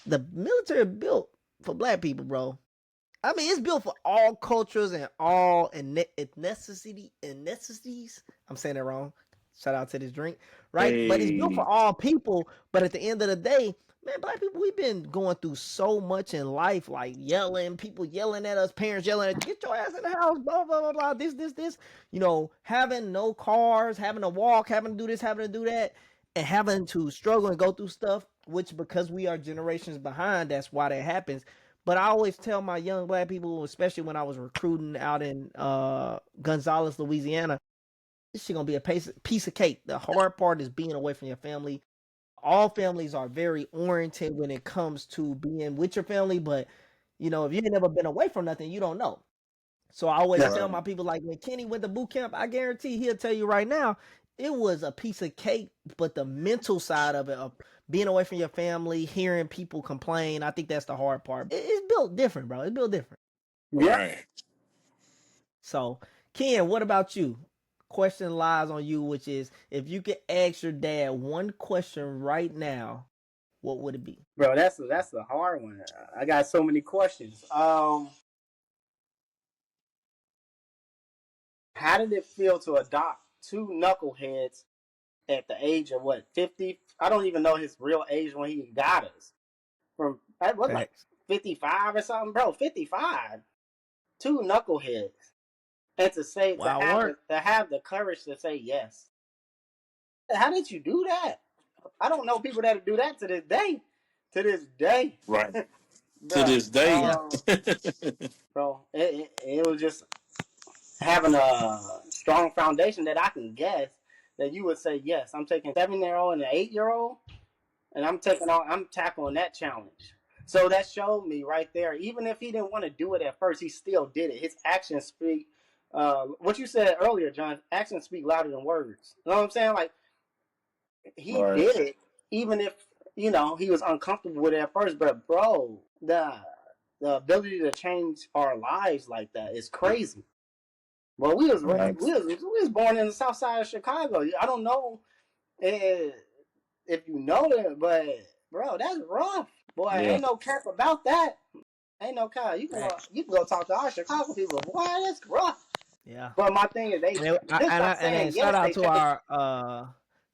The military built for black people, bro. I mean, it's built for all cultures and all ethnicities. I'm saying that wrong. Shout out to this drink, right? But it's built for Hey, all people. But at the end of the day, man, black people, we've been going through so much in life, like yelling, people yelling at us, parents yelling at, get your ass in the house, blah, blah, blah, blah, this. You know, having no cars, having to walk, having to do this, having to do that, and having to struggle and go through stuff, which because we are generations behind, that's why that happens. But I always tell my young black people, especially when I was recruiting out in Gonzales, Louisiana, this shit gonna be a piece of cake. The hard part is being away from your family. All families are very oriented when it comes to being with your family, but you know, if you ain't never been away from nothing, you don't know. So I always That's tell right, my people, like when Kenny went to boot camp, I guarantee he'll tell you right now, it was a piece of cake, but the mental side of it, of being away from your family, hearing people complain, I think that's the hard part. It's built different, bro. It's built different. yeah, right. So, Ken, what about you? Question lies on you, which is if you could ask your dad one question right now, what would it be? bro. That's a hard one. I got so many questions. How did it feel to adopt two knuckleheads at the age of what 50? I don't even know his real age when he got us. From that was like Facts. 55 or something, bro. 55. Two knuckleheads, and to say Wild work. to have the courage to say yes. How did you do that? I don't know people that do that to this day. To this day, Right. To bro. this day. Yeah. Bro, it was just having a strong foundation that I can guess that you would say yes. I'm taking 7-year-old and an 8-year-old, and I'm tackling that challenge. So that showed me right there. Even if he didn't want to do it at first, he still did it. His actions speak. What you said earlier, John. Actions speak louder than words. You know what I'm saying? Like he Right. did it, even if he was uncomfortable with it at first. But bro, the ability to change our lives like that is crazy. Well, Right. we was born in the South Side of Chicago. I don't know eh, if you know that, but bro, that's rough. Boy, Yeah. ain't no cap about that. Ain't no cap. Facts. You can go talk to our Chicago people. Boy, that's rough. Yeah. But my thing is, they just by And then saying yes, they changed.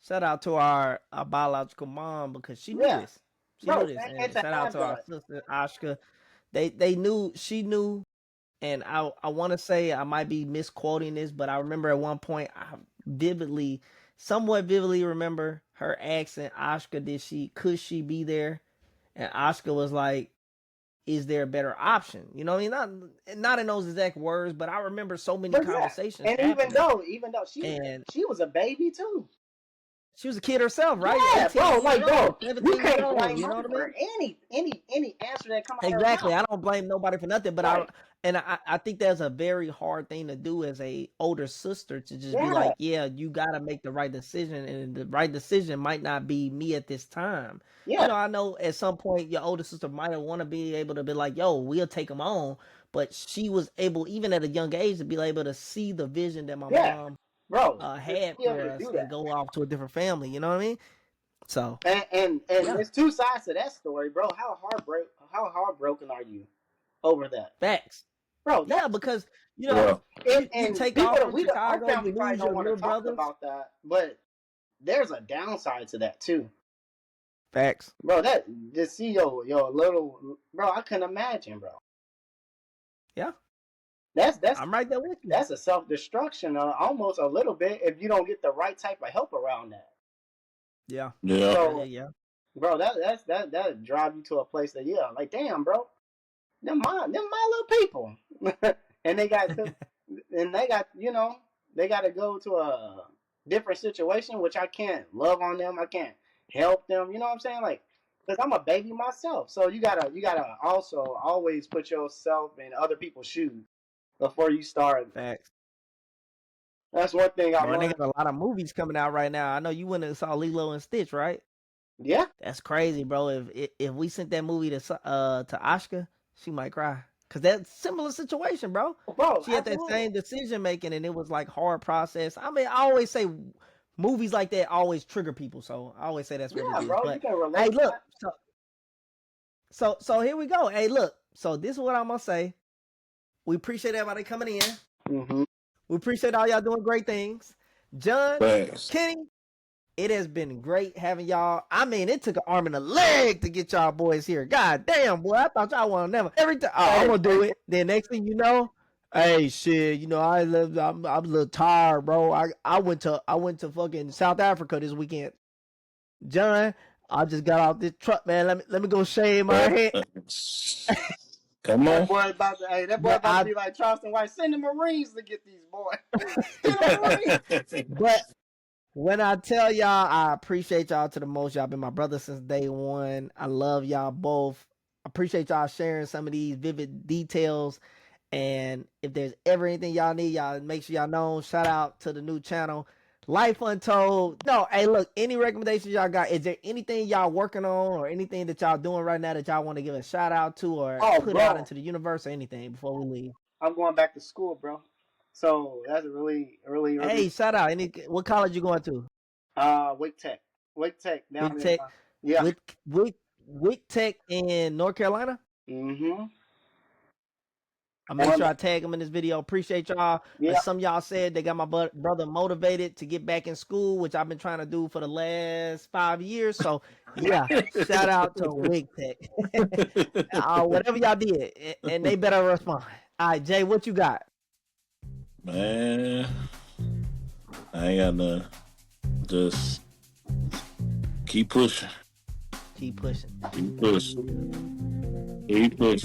shout out to our biological mom because she knew Yeah, this. She knew bro, this. and And to shout out have to our the sister Ashka. They knew, she knew, and I want to say I might be misquoting this, but I remember at one point I somewhat vividly remember her asking Ashka, could she be there? And Ashka was like, is there a better option? You know what I mean? Not in those exact words, but I remember so many but yeah, conversations and happening. even though And she was a baby too. she was a kid herself, right? Yeah, bro, 18 years like bro, old, you 17 years can't old. blame You her know what I for mean? any answer that come out of her Exactly. mouth. I don't blame nobody for nothing, but Right. I think that's a very hard thing to do as a older sister, to just be Yeah. like, yeah, you gotta make the right decision, and the right decision might not be me at this time. You Yeah. know, I know at some point your older sister might want to be able to be like, yo, we'll take them on, but she was able, even at a young age, to be able to see the vision that my Yeah. mom Bro, to had be able for to us do and that. go off to a different family. You know what I mean? So And yeah, there's two sides to that story, bro. How heartbroken are you over that? facts. Bro, Yeah, that's because you know Yeah. you and take people off that from our Chicago, you family probably lose don't your want to little talk brothers. about that, but there's a downside to that too. Facts. Bro, that just see your little bro. I couldn't imagine, bro. Yeah, That's I'm right there with you. that's a self destruction, almost a little bit if you don't get the right type of help around that. Yeah, Yeah. yeah, So, yeah, yeah. bro, that drive you to a place that like, damn, bro, them my little people, and they got they got to go to a different situation, which I can't love on them, I can't help them. You know what I'm saying? Like, because I'm a baby myself, so you gotta also always put yourself in other people's shoes before you start. Facts. That's one thing I Bro, and they learned. got a lot of movies coming out right now. I know you went and saw Lilo and Stitch, right? Yeah, That's crazy, bro. If we sent that movie to Ashka, she might cry. Cause that's similar situation, bro. bro, She had that absolutely. same decision making, and it was like hard process. I mean, I always say movies like that always trigger people, so I always say that's what it Yeah, is. bro, you But can hey, relate to look, that. so here we go. Hey, look, so this is what I'm gonna say. We appreciate everybody coming in. Mm-hmm. We appreciate all y'all doing great things. John, Facts. Kenny, it has been great having y'all. I mean, it took an arm and a leg to get y'all boys here. God damn, boy. I thought y'all want to never. Every time, oh, I'm Hey, going to do it. Then next thing you know, hey, shit, I'm a little tired, bro. I went to fucking South Africa this weekend. John, I just got off this truck, man. Let me go shave my head. Come that on. boy about to, hey, that boy But about to be like Charleston White. Send the Marines to get these boys. Send the Marines. but when I tell y'all, I appreciate y'all to the most. Y'all been my brother since day one. I love y'all both. I appreciate y'all sharing some of these vivid details. And if there's ever anything y'all need, y'all make sure y'all know. Shout out to the new channel, Life Untold. No, hey, look, any recommendations y'all got? Is there anything y'all working on or anything that y'all doing right now that y'all want to give a shout out to or Oh, put out bro, into the universe or anything before we leave? I'm going back to school, bro. So that's really, really, really. Hey, shout out. What college you going to? Wake Tech, Wake Tech Wick down in. Tech. Yeah. Wick Tech in North Carolina. Mm-hmm. I'll make On. sure I tag them in this video. Appreciate y'all. Yeah. Some y'all said they got my brother motivated to get back in school, which I've been trying to do for the last 5 years. So yeah, shout out to Wig Tech. Whatever y'all did, and they better respond. All right, Jay, what you got? Man, I ain't got nothing. Just keep pushing. Keep pushing. Keep pushing. Keep pushing.